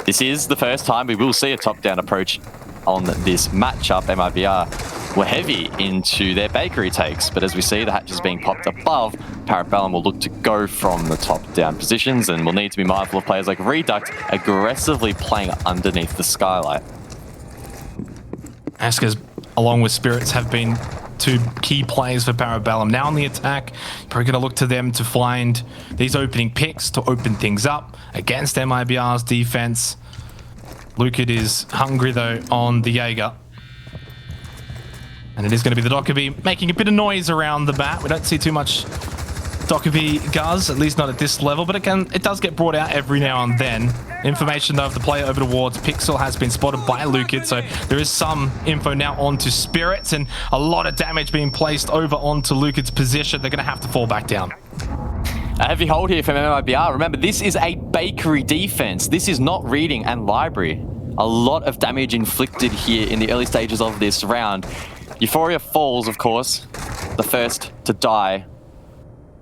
This is the first time we will see a top-down approach on this matchup. MIBR were heavy into their bakery takes, but as we see the hatches being popped above, Parabellum will look to go from the top-down positions, and will need to be mindful of players like Reduct aggressively playing underneath the Skylight. Askers, along with Spirits, have been two key plays for Parabellum. Now on the attack, probably going to look to them to find these opening picks to open things up against MIBR's defense. Lukid is hungry, though, on the Jaeger. And it is going to be the Dokkaebi making a bit of noise around the bat. We don't see too much Dokkaebi Guz, at least not at this level, but it does get brought out every now and then. Information, though, of the player over towards Pixel has been spotted by Lukid, so there is some info now onto Spirits, and a lot of damage being placed over onto Lukid's position. They're going to have to fall back down. A heavy hold here from MIBR. Remember, this is a bakery defense. This is not reading and library. A lot of damage inflicted here in the early stages of this round. Euphoria falls, of course, the first to die.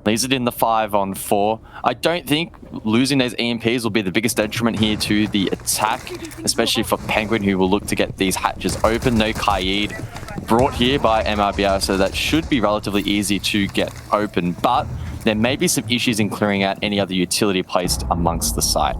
Leaves it in the 5-on-4. I don't think losing those EMPs will be the biggest detriment here to the attack, especially for Penguin, who will look to get these hatches open. No Kaid brought here by MIBR, so that should be relatively easy to get open, but there may be some issues in clearing out any other utility placed amongst the site.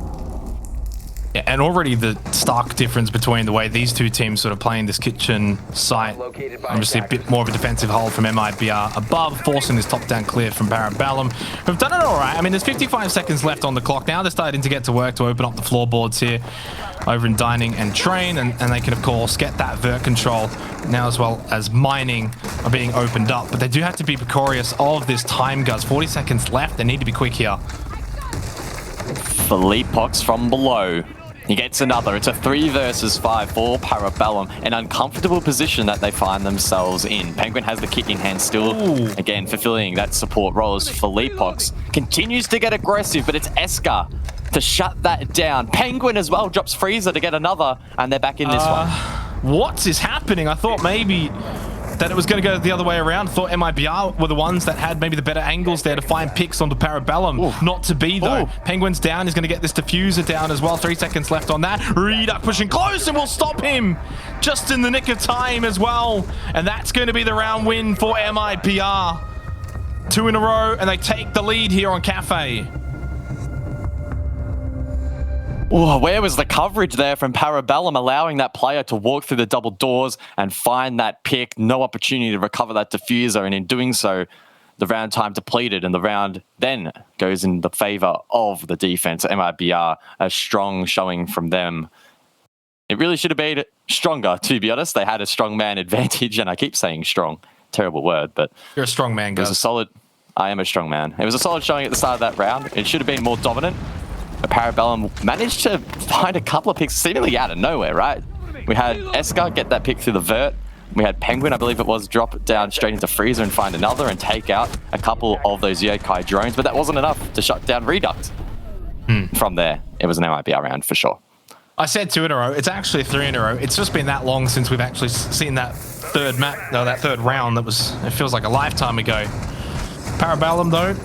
Yeah, and already the stark difference between the way these two teams sort of playing this kitchen site. Obviously a bit more of a defensive hold from MIBR above, forcing this top-down clear from Parabellum, who've done it all right. I mean, there's 55 seconds left on the clock now. They're starting to get to work to open up the floorboards here over in Dining and Train, and they can, of course, get that vert control now, as well as mining are being opened up. But they do have to be precarious of this time, Guz. 40 seconds left. They need to be quick here. Philippox from below. He gets another. It's a 3 versus 5 for Parabellum. An uncomfortable position that they find themselves in. Penguin has the kit in hand still. Ooh. Again, fulfilling that support role as Felipox continues to get aggressive, but it's Eska to shut that down. Penguin as well drops Freezer to get another, and they're back in this one. What is happening? I thought maybe that it was going to go the other way around. Thought MIBR were the ones that had maybe the better angles there to find picks onto Parabellum. Ooh. Not to be, though. Ooh. Penguin's down. He's going to get this diffuser down as well. 3 seconds left on that. Reduck pushing close and will stop him just in the nick of time as well. And that's going to be the round win for MIBR. 2 in a row, and they take the lead here on Kafe. Oh, where was the coverage there from Parabellum, allowing that player to walk through the double doors and find that pick? No opportunity to recover that diffuser, and in doing so, the round time depleted, and the round then goes in the favor of the defense. MIBR, a strong showing from them. It really should have been stronger, to be honest. They had a strong man advantage, and I keep saying strong. Terrible word, but... You're a strong man, guys. It was a solid... I am a strong man. It was a solid showing at the start of that round. It should have been more dominant. Parabellum managed to find a couple of picks seemingly out of nowhere, right? We had Eska get that pick through the vert. We had Penguin, I believe it was, drop down straight into Freezer and find another and take out a couple of those Yokai drones, but that wasn't enough to shut down Reduct. From there, it was an MIBR round for sure. I said 2 in a row. It's actually 3 in a row. It's just been that long since we've actually seen that third map, no, that third round. That was, it feels like a lifetime ago. Parabellum, though,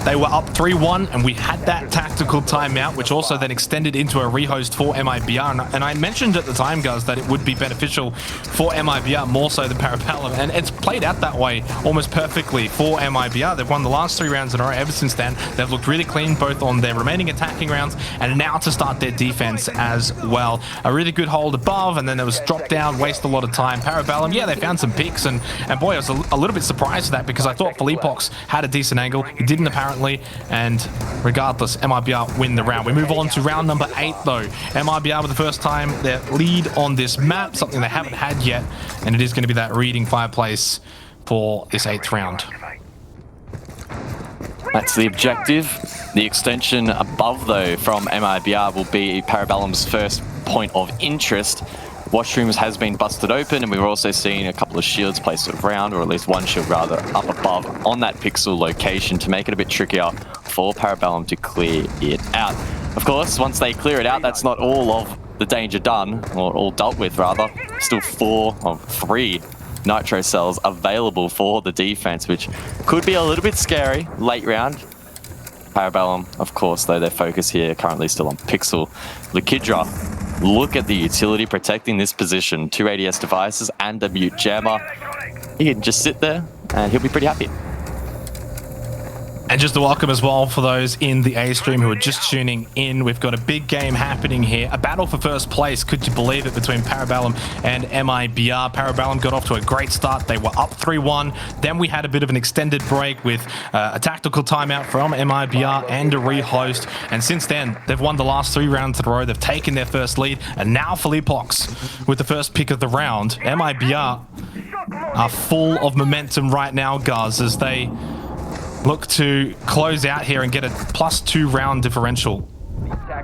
they were up 3-1, and we had that tactical timeout, which also then extended into a rehost for MIBR. And I mentioned at the time, guys, that it would be beneficial for MIBR more so than Parabellum. And it's played out that way almost perfectly for MIBR. They've won the last 3 rounds in a row ever since then. They've looked really clean both on their remaining attacking rounds and now to start their defense as well. A really good hold above, and then there was drop down, waste a lot of time. Parabellum, yeah, they found some picks, and boy, I was a little bit surprised at that because I thought Felipox had a decent angle. He didn't apparently. And regardless, MIBR win the round. We move on to round number 8, though. MIBR for the first time, their lead on this map, something they haven't had yet, and it is going to be that reading fireplace for this 8th round. That's the objective. The extension above, though, from MIBR will be Parabellum's first point of interest. Washrooms has been busted open, and we've also seen a couple of shields placed around, or at least one shield rather, up above on that pixel location to make it a bit trickier for Parabellum to clear it out. Of course, once they clear it out, that's not all of the danger done, or all dealt with rather. Still 3 nitro cells available for the defense, which could be a little bit scary late round. Parabellum, of course, though, their focus here currently still on pixel. Lakidra, look at the utility protecting this position. 2 ADS devices and a mute jammer. He can just sit there and he'll be pretty happy. And just a welcome as well for those in the A stream who are just tuning in. We've got a big game happening here. A battle for first place, could you believe it, between Parabellum and MIBR. Parabellum got off to a great start. They were up 3-1. Then we had a bit of an extended break with a tactical timeout from MIBR and a rehost. And since then, they've won the last 3 rounds in a row. They've taken their first lead. And now Felipox with the first pick of the round. MIBR are full of momentum right now, guys, as they look to close out here and get a +2 round differential.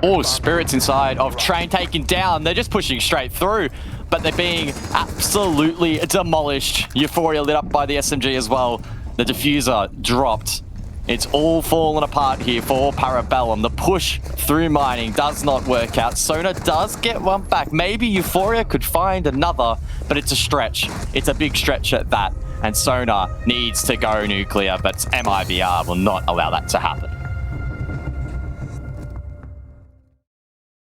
Oh, Spirits inside of Train taken down. They're just pushing straight through, but they're being absolutely demolished. Euphoria lit up by the SMG as well. The diffuser dropped. It's all fallen apart here for Parabellum. The push through mining does not work out. Sona does get one back. Maybe Euphoria could find another, but it's a stretch. It's a big stretch at that. And Sona needs to go nuclear, but MIBR will not allow that to happen.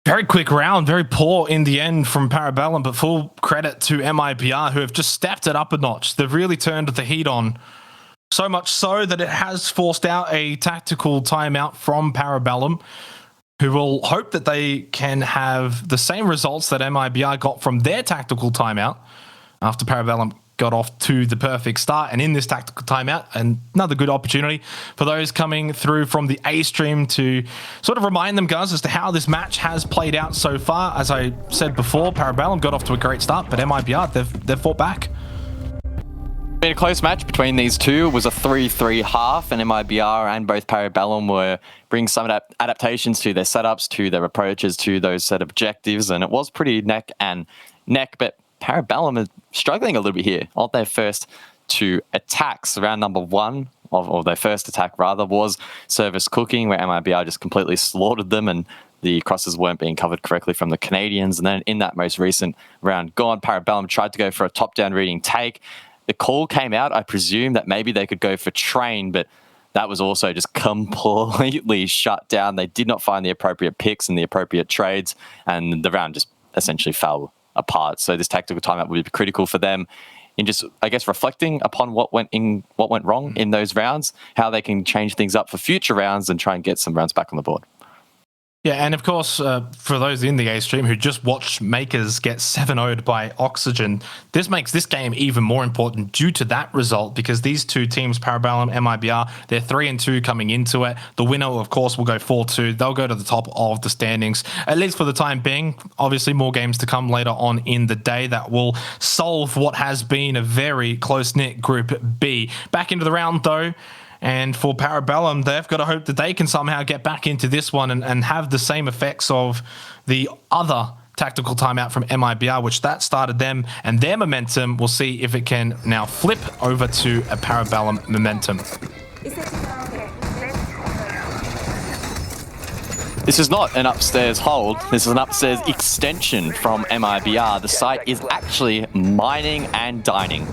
Very quick round, very poor in the end from Parabellum, but full credit to MIBR, who have just stepped it up a notch. They've really turned the heat on. So much so that it has forced out a tactical timeout from Parabellum, who will hope that they can have the same results that MIBR got from their tactical timeout after Parabellum got off to the perfect start. And in this tactical timeout, another good opportunity for those coming through from the A stream to sort of remind them, guys, as to how this match has played out so far. As I said before, Parabellum got off to a great start, but MIBR, they've fought back. Been a close match between these two. It was a 3-3 half, and MIBR and both Parabellum were bringing some adaptations to their setups, to their approaches, to those set objectives, and it was pretty neck and neck, but Parabellum is struggling a little bit here on their first two attacks. Round number one, or their first attack rather, was service cooking, where MIBR just completely slaughtered them, and the crosses weren't being covered correctly from the Canadians. And then in that most recent round gone, Parabellum tried to go for a top-down reading take. The call came out, I presume, that maybe they could go for train, but that was also just completely shut down. They did not find the appropriate picks and the appropriate trades, and the round just essentially fell apart. So this tactical timeout would be critical for them in just, I guess, reflecting upon what went wrong in those rounds, how they can change things up for future rounds and try and get some rounds back on the board. Yeah, and of course, for those in the A stream who just watched Makers get 7-0'd by Oxygen, this makes this game even more important due to that result, because these two teams, Parabellum, MIBR, they're 3-2 coming into it. The winner, of course, will go 4-2. They'll go to the top of the standings, at least for the time being. Obviously, more games to come later on in the day that will solve what has been a very close-knit Group B. Back into the round, though. And for Parabellum, they've got to hope that they can somehow get back into this one and have the same effects of the other tactical timeout from MIBR, which that started them and their momentum. We'll see if it can now flip over to a Parabellum momentum. This is not an upstairs hold. This is an upstairs extension from MIBR. The site is actually mining and dining.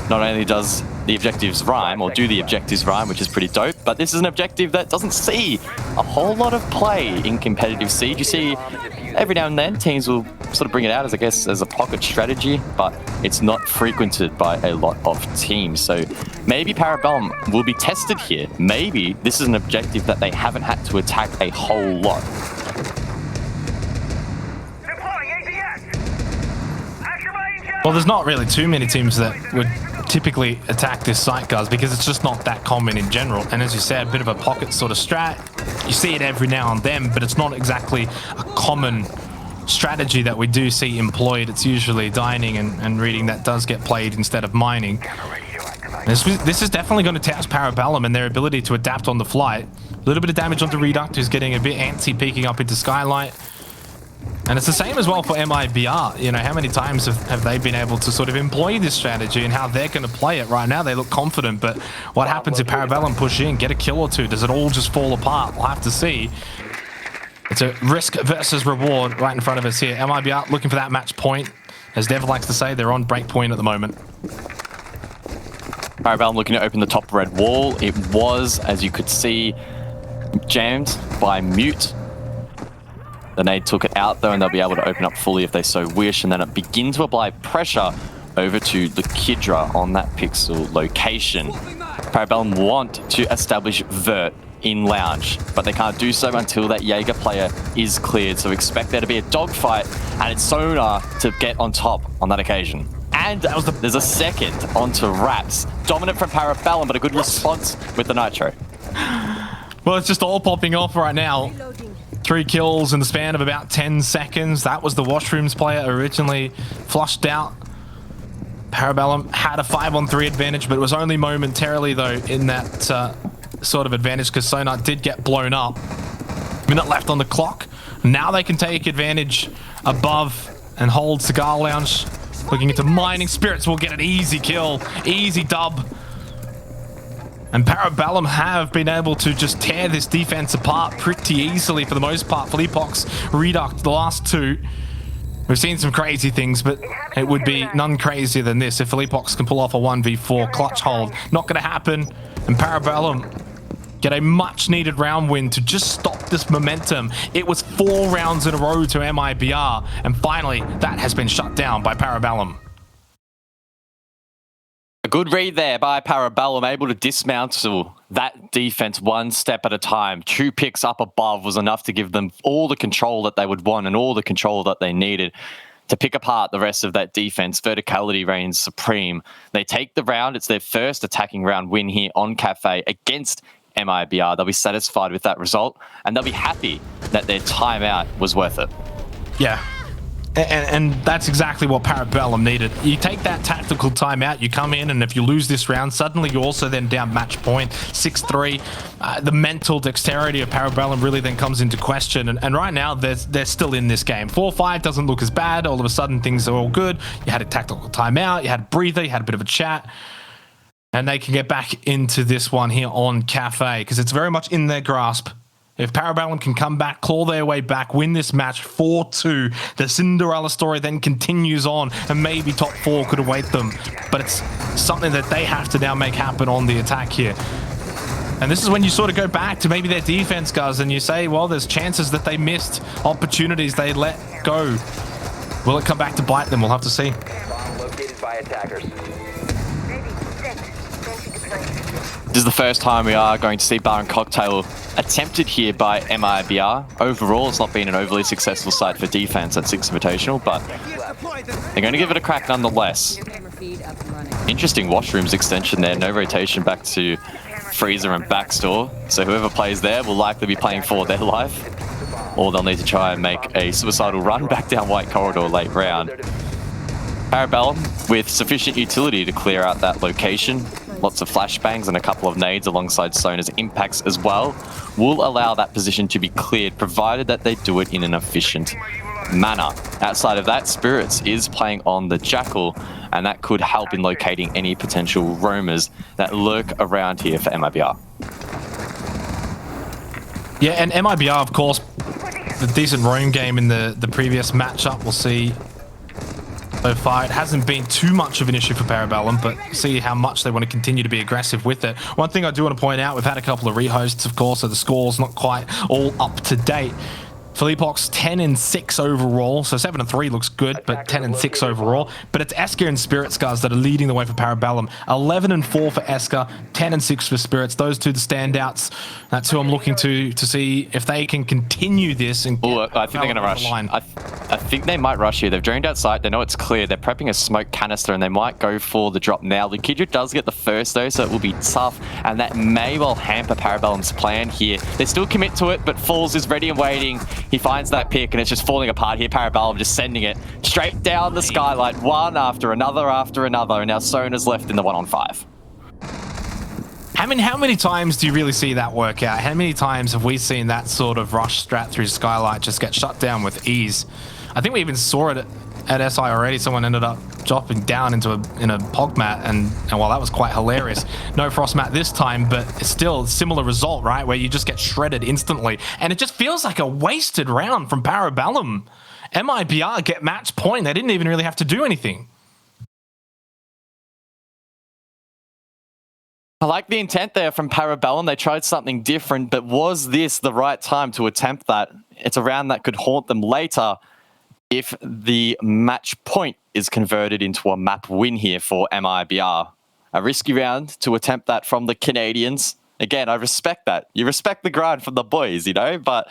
Not only does the objectives rhyme, or do the objectives rhyme, which is pretty dope, but this is an objective that doesn't see a whole lot of play in competitive Siege. You see, every now and then, teams will sort of bring it out as, I guess, as a pocket strategy, but it's not frequented by a lot of teams. So maybe Parabellum will be tested here. Maybe this is an objective that they haven't had to attack a whole lot. Well, there's not really too many teams that would typically attack this site, guys, because it's just not that common in general. And as you said, a bit of a pocket sort of strat. You see it every now and then, but it's not exactly a common strategy that we do see employed. It's usually dining and reading that does get played instead of mining. This is definitely going to test Parabellum and their ability to adapt on the fly. A little bit of damage onto Reduct, who's getting a bit antsy, peeking up into Skylight. And it's the same as well for MIBR. You know, how many times have they been able to sort of employ this strategy and how they're going to play it? Right now, they look confident, but what happens if Parabellum push in, get a kill or two? Does it all just fall apart? We'll have to see. It's a risk versus reward right in front of us here. MIBR looking for that match point. As Dev likes to say, they're on break point at the moment. Parabellum looking to open the top red wall. It was, as you could see, jammed by Mute. The nade took it out though, and they'll be able to open up fully if they so wish, and then it begin to apply pressure over to the Kidra on that pixel location. Parabellum want to establish Vert in Lounge, but they can't do so until that Jaeger player is cleared, so expect there to be a dogfight, and it's Sonar to get on top on that occasion. And there's a second onto Raps. Dominant from Parabellum, but a good response with the Nitro. Well, it's just all popping off right now. 3 kills in the span of about 10 seconds. That was the Washrooms player originally flushed out. Parabellum had a 5-on-3 advantage, but it was only momentarily, though, in that sort of advantage, because Sonar did get blown up. Minute left on the clock. Now they can take advantage above and hold Cigar Lounge. Looking into mining. Spirits will get an easy kill. Easy dub. And Parabellum have been able to just tear this defense apart pretty easily for the most part. Fleepox, Reduct, the last two. We've seen some crazy things, but it would be none crazier than this if Fleepox can pull off a 1v4 clutch hold. Not going to happen. And Parabellum get a much-needed round win to just stop this momentum. It was 4 rounds in a row to MIBR, and finally, that has been shut down by Parabellum. A good read there by Parabellum, able to dismantle that defense one step at a time. 2 picks up above was enough to give them all the control that they would want and all the control that they needed to pick apart the rest of that defense. Verticality reigns supreme. They take the round. It's their first attacking round win here on Kafe against MIBR. They'll be satisfied with that result, and they'll be happy that their timeout was worth it. Yeah. And that's exactly what Parabellum needed. You take that tactical timeout, you come in, and if you lose this round, suddenly you're also then down match point, 6-3. The mental dexterity of Parabellum really then comes into question. And right now, they're still in this game. 4-5 doesn't look as bad. All of a sudden, things are all good. You had a tactical timeout, you had a breather, you had a bit of a chat. And they can get back into this one here on Kafe, because it's very much in their grasp. If Parabellum can come back, claw their way back, win this match 4-2, the Cinderella story then continues on, and maybe top 4 could await them. But it's something that they have to now make happen on the attack here. And this is when you sort of go back to maybe their defense, guys, and you say, well, there's chances that they missed, opportunities they let go. Will it come back to bite them? We'll have to see. Bomb located by attackers. This is the first time we are going to see Bar and Cocktail attempted here by MIBR. Overall, it's not been an overly successful site for defense at 6 Invitational, but they're going to give it a crack nonetheless. Interesting washrooms extension there. No rotation back to Freezer and Backstore. So whoever plays there will likely be playing for their life, or they'll need to try and make a suicidal run back down White Corridor late round. Parabellum with sufficient utility to clear out that location. Lots of flashbangs and a couple of nades alongside Sona's impacts as well will allow that position to be cleared, provided that they do it in an efficient manner. Outside of that, Spirits is playing on the Jackal, and that could help in locating any potential roamers that lurk around here for MIBR. Yeah, and MIBR, of course, the decent roam game in the previous matchup. We'll see. So far, it hasn't been too much of an issue for Parabellum, but see how much they want to continue to be aggressive with it. One thing I do want to point out, we've had a couple of rehosts, of course, so the score's not quite all up to date. Philippox 10-6 overall, so 7-3 looks good, but 10-6 overall. But it's Esker and Spirits, guys, that are leading the way for Parabellum. 11-4 for Esker, 10-6 for Spirits. Those two the standouts. That's who I'm looking to see if they can continue this. And I think they're going to rush. I think they might rush here. They've drained out sight. They know it's clear. They're prepping a smoke canister, and they might go for the drop now. Lucidra does get the first, though, so it will be tough, and that may well hamper Parabellum's plan here. They still commit to it, but Falls is ready and waiting. He finds that pick, and it's just falling apart here. Parabellum just sending it straight down the Skylight, one after another, and now Sona's left in the 1-on-5. How many times do you really see that work out? How many times have we seen that sort of rush strat through Skylight just get shut down with ease? I think we even saw it at SI already. Someone ended up dropping down in a pog mat, and well, that was quite hilarious. No frost mat this time, but it's still a similar result, right? Where you just get shredded instantly, and it just feels like a wasted round from Parabellum. MIBR get match point. They didn't even really have to do anything. I like the intent there from Parabellum. They tried something different, but was this the right time to attempt that? It's a round that could haunt them later if the match point is converted into a map win here for MIBR. A risky round to attempt that from the Canadians. Again, I respect that. You respect the grind from the boys, you know, but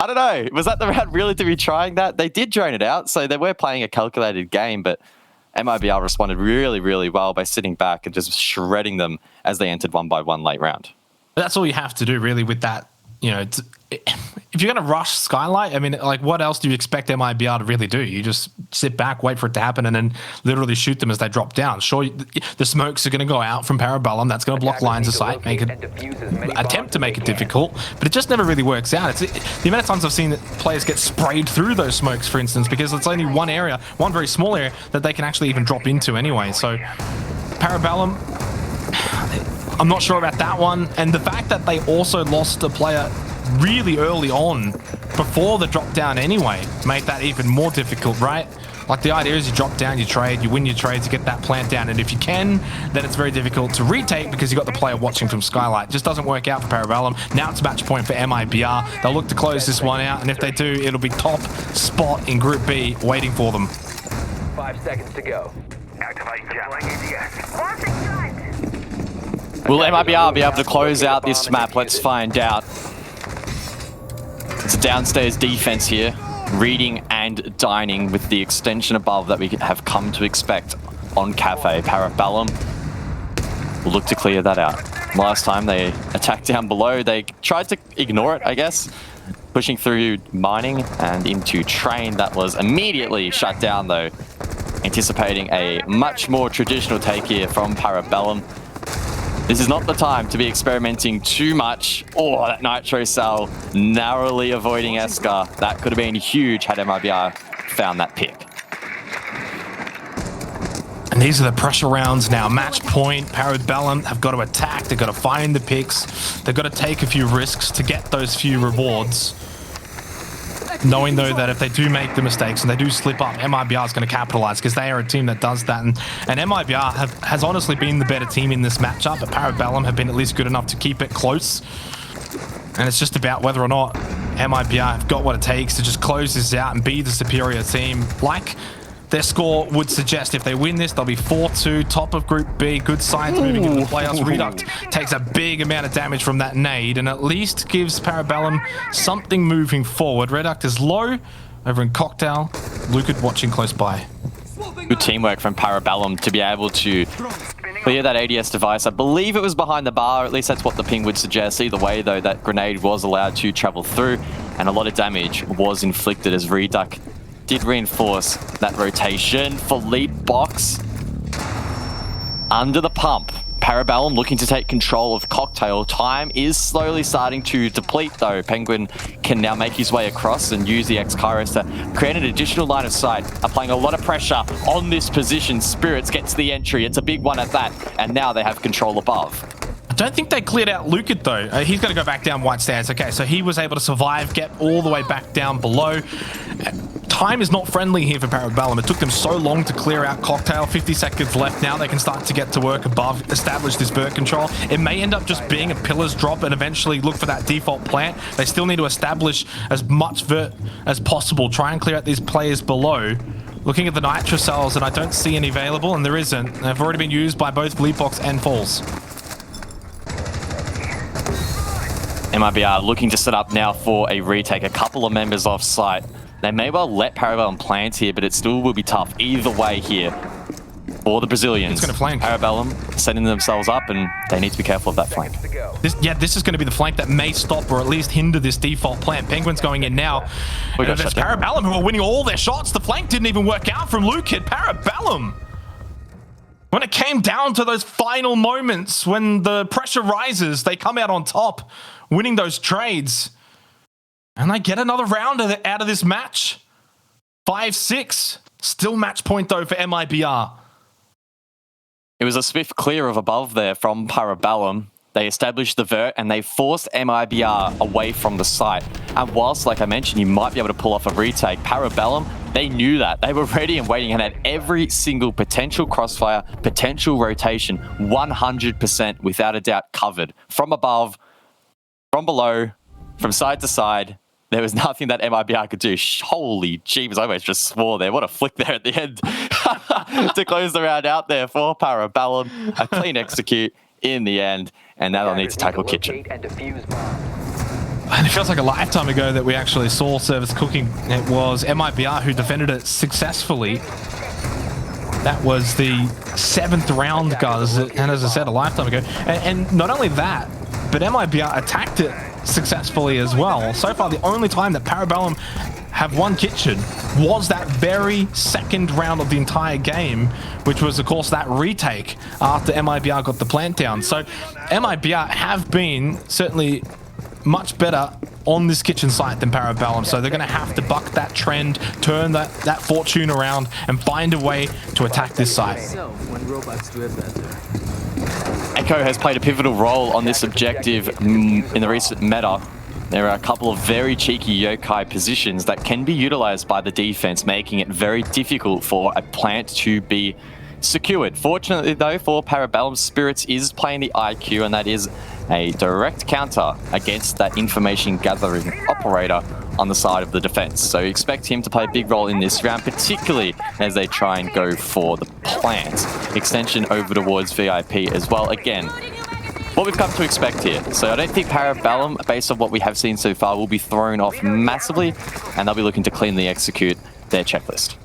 I don't know. Was that the round really to be trying that? They did drain it out, so they were playing a calculated game, but MIBR responded really, really well by sitting back and just shredding them as they entered 1-by-1 late round. But that's all you have to do really with that. You know, if you're going to rush Skylight, I mean, like, what else do you expect MIBR to really do? You just sit back, wait for it to happen, and then literally shoot them as they drop down. Sure, the smokes are going to go out from Parabellum. That's going to block lines of sight, attempt to make it difficult, but it just never really works out. It's the amount of times I've seen that players get sprayed through those smokes, for instance, because it's only one area, one very small area that they can actually even drop into anyway. So Parabellum, I'm not sure about that one. And the fact that they also lost a player really early on before the drop down anyway made that even more difficult, right? Like, the idea is you drop down, you trade, you win your trades, you get that plant down, and if you can, then it's very difficult to retake because you got the player watching from Skylight. It just doesn't work out for Parabellum. Now it's match point for MIBR. They'll look to close this one out, and if they do, it'll be top spot in Group B waiting for them. 5 seconds to go. Activate ADS. Will MIBR be able to close out this map? Let's find out. It's a downstairs defense here, reading and dining with the extension above that we have come to expect on Kafe. Parabellum will look to clear that out. Last time they attacked down below, they tried to ignore it, I guess, Pushing through mining and into train. That was immediately shut down though. Anticipating a much more traditional take here from Parabellum. This is not the time to be experimenting too much. Oh, that Nitro Cell narrowly avoiding Eska. That could have been huge had MIBR found that pick. And these are the pressure rounds now. Match point, Parabellum have got to attack. They've got to find the picks. They've got to take a few risks to get those few rewards. Knowing, though, that if they do make the mistakes and they do slip up, MIBR is going to capitalize because they are a team that does that. And MIBR has honestly been the better team in this matchup, but Parabellum have been at least good enough to keep it close. And it's just about whether or not MIBR have got what it takes to just close this out and be the superior team. Like their score would suggest, if they win this, they'll be 4-2, top of Group B, good signs moving into the playoffs. Reduct takes a big amount of damage from that nade and at least gives Parabellum something moving forward. Reduct is low over in Cocktail. Lucid watching close by. Good teamwork from Parabellum to be able to clear that ADS device. I believe it was behind the bar, at least that's what the ping would suggest. Either way, though, that grenade was allowed to travel through and a lot of damage was inflicted as Reduct did reinforce that rotation. For lead box under the pump. Parabellum looking to take control of Cocktail. Time is slowly starting to deplete though. Penguin can now make his way across and use the X-Kairos to create an additional line of sight, applying a lot of pressure on this position. Spirits gets the entry. It's a big one at that, and now they have control above. I don't think they cleared out Lucid though. He's got to go back down white stairs. Okay, so he was able to survive, get all the way back down below. Time is not friendly here for Parabellum. It took them so long to clear out Cocktail. 50 seconds left. Now they can start to get to work above, establish this vert control. It may end up just being a pillars drop and eventually look for that default plant. They still need to establish as much vert as possible. Try and clear out these players below. Looking at the Nitro Cells, and I don't see any available, and there isn't. They've already been used by both Bleedbox and Falls. MIBR looking to set up now for a retake. A couple of members off site. They may well let Parabellum plant here, but it still will be tough either way here for the Brazilians. It's going to flank. Parabellum setting themselves up, and they need to be careful of that flank. This is going to be the flank that may stop or at least hinder this default plant. Penguin's going in now. There's Parabellum who are winning all their shots. The flank didn't even work out from Lucid. Parabellum, when it came down to those final moments, when the pressure rises, they come out on top, winning those trades. And they get another round out of this match. 5-6. Still match point, though, for MIBR. It was a swift clear of above there from Parabellum. They established the vert and they forced MIBR away from the site. And whilst, like I mentioned, you might be able to pull off a retake, Parabellum, they knew that. They were ready and waiting and had every single potential crossfire, potential rotation, 100% without a doubt covered. From above, from below, from side to side. There was nothing that MIBR could do. Holy jeebus, I almost just swore there. What a flick there at the end to close the round out there for Parabellum. A clean execute in the end, and now they'll need to tackle Kitchen. And it feels like a lifetime ago that we actually saw service cooking. It was MIBR who defended it successfully. That was the 7th round, guys, and as I said, a lifetime ago. And not only that, but MIBR attacked it successfully as well. So far, the only time that Parabellum have won Kitchen was that very second round of the entire game, which was, of course, that retake after MIBR got the plant down. So MIBR have been certainly much better on this Kitchen site than Parabellum, so they're going to have to buck that trend, turn that fortune around, and find a way to attack this site. Echo has played a pivotal role on this objective in the recent meta. There are a couple of very cheeky yokai positions that can be utilized by the defense, making it very difficult for a plant to be secured. Fortunately, though, for Parabellum, Spirits is playing the IQ, and that is a direct counter against that information gathering operator on the side of the defense. So expect him to play a big role in this round, particularly as they try and go for the plant. Extension over towards VIP as well. Again, what we've come to expect here. So I don't think Parabellum, based on what we have seen so far, will be thrown off massively, and they'll be looking to cleanly execute their checklist.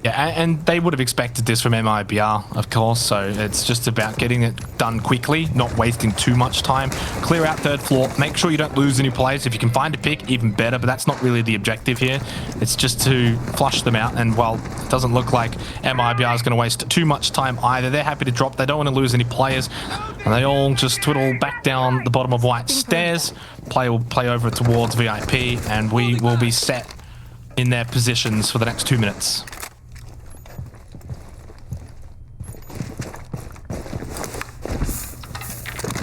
Yeah, and they would have expected this from MIBR, of course, so it's just about getting it done quickly, not wasting too much time. Clear out third floor, make sure you don't lose any players. If you can find a pick, even better, but that's not really the objective here. It's just to flush them out, and well, it doesn't look like MIBR is going to waste too much time either. They're happy to drop, they don't want to lose any players, and they all just twiddle back down the bottom of White stairs. Play will play over towards VIP, and we will be set in their positions for the next 2 minutes.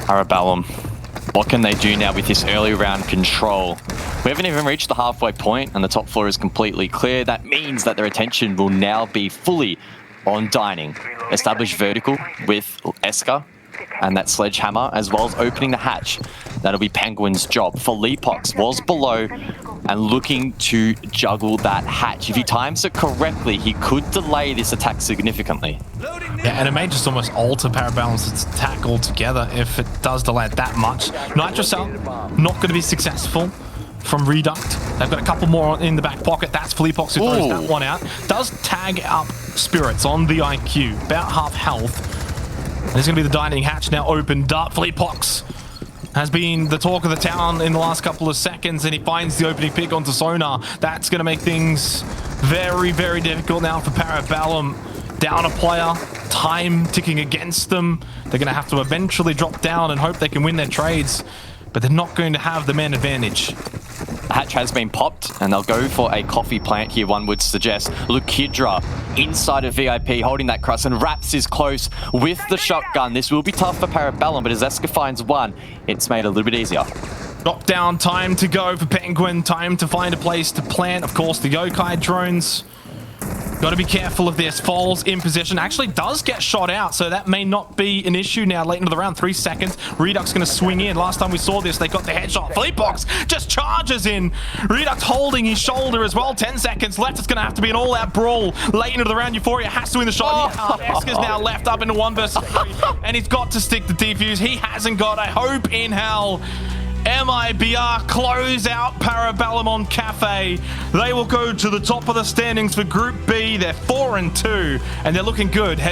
Parabellum, what can they do now with this early round control? We haven't even reached the halfway point and the top floor is completely clear. That means that their attention will now be fully on dining. Establish vertical with Eska and that sledgehammer, as well as opening the hatch. That'll be Penguin's job. Felipox was below and looking to juggle that hatch. If he times it correctly, he could delay this attack significantly. Yeah, and it may just almost alter Parabellum's attack altogether if it does delay it that much. Nitrocell, not going to be successful from Reduct. They've got a couple more in the back pocket. That's Felipox who throws that one out. Does tag up Spirits on the IQ, about half health. And there's going to be the dining hatch now opened up. Felipox has been the talk of the town in the last couple of seconds, and he finds the opening pick onto Sonar. That's going to make things very, very difficult now for Parabellum. Down a player, time ticking against them. They're going to have to eventually drop down and hope they can win their trades, but they're not going to have the man advantage. The hatch has been popped, and they'll go for a coffee plant here, one would suggest. Lukidra inside of VIP, holding that cross, and Raps is close with the shotgun. This will be tough for Parabellum, but as Eska finds one, it's made it a little bit easier. Drop down, time to go for Penguin, time to find a place to plant. Of course, the yokai drones. Got to be careful of this. Falls in position. Actually does get shot out, so that may not be an issue now late into the round. 3 seconds. Redux going to swing in. Last time we saw this, they got the headshot. Felipox just charges in. Redux holding his shoulder as well. 10 seconds left. It's going to have to be an all-out brawl late into the round. Euphoria has to win the shot. Eska's now left up into 1 versus 3, and he's got to stick the defuse. He hasn't got a hope in hell. MIBR close out Parabellum on Kafe. They will go to the top of the standings for Group B. They're 4-2, and they're looking good heading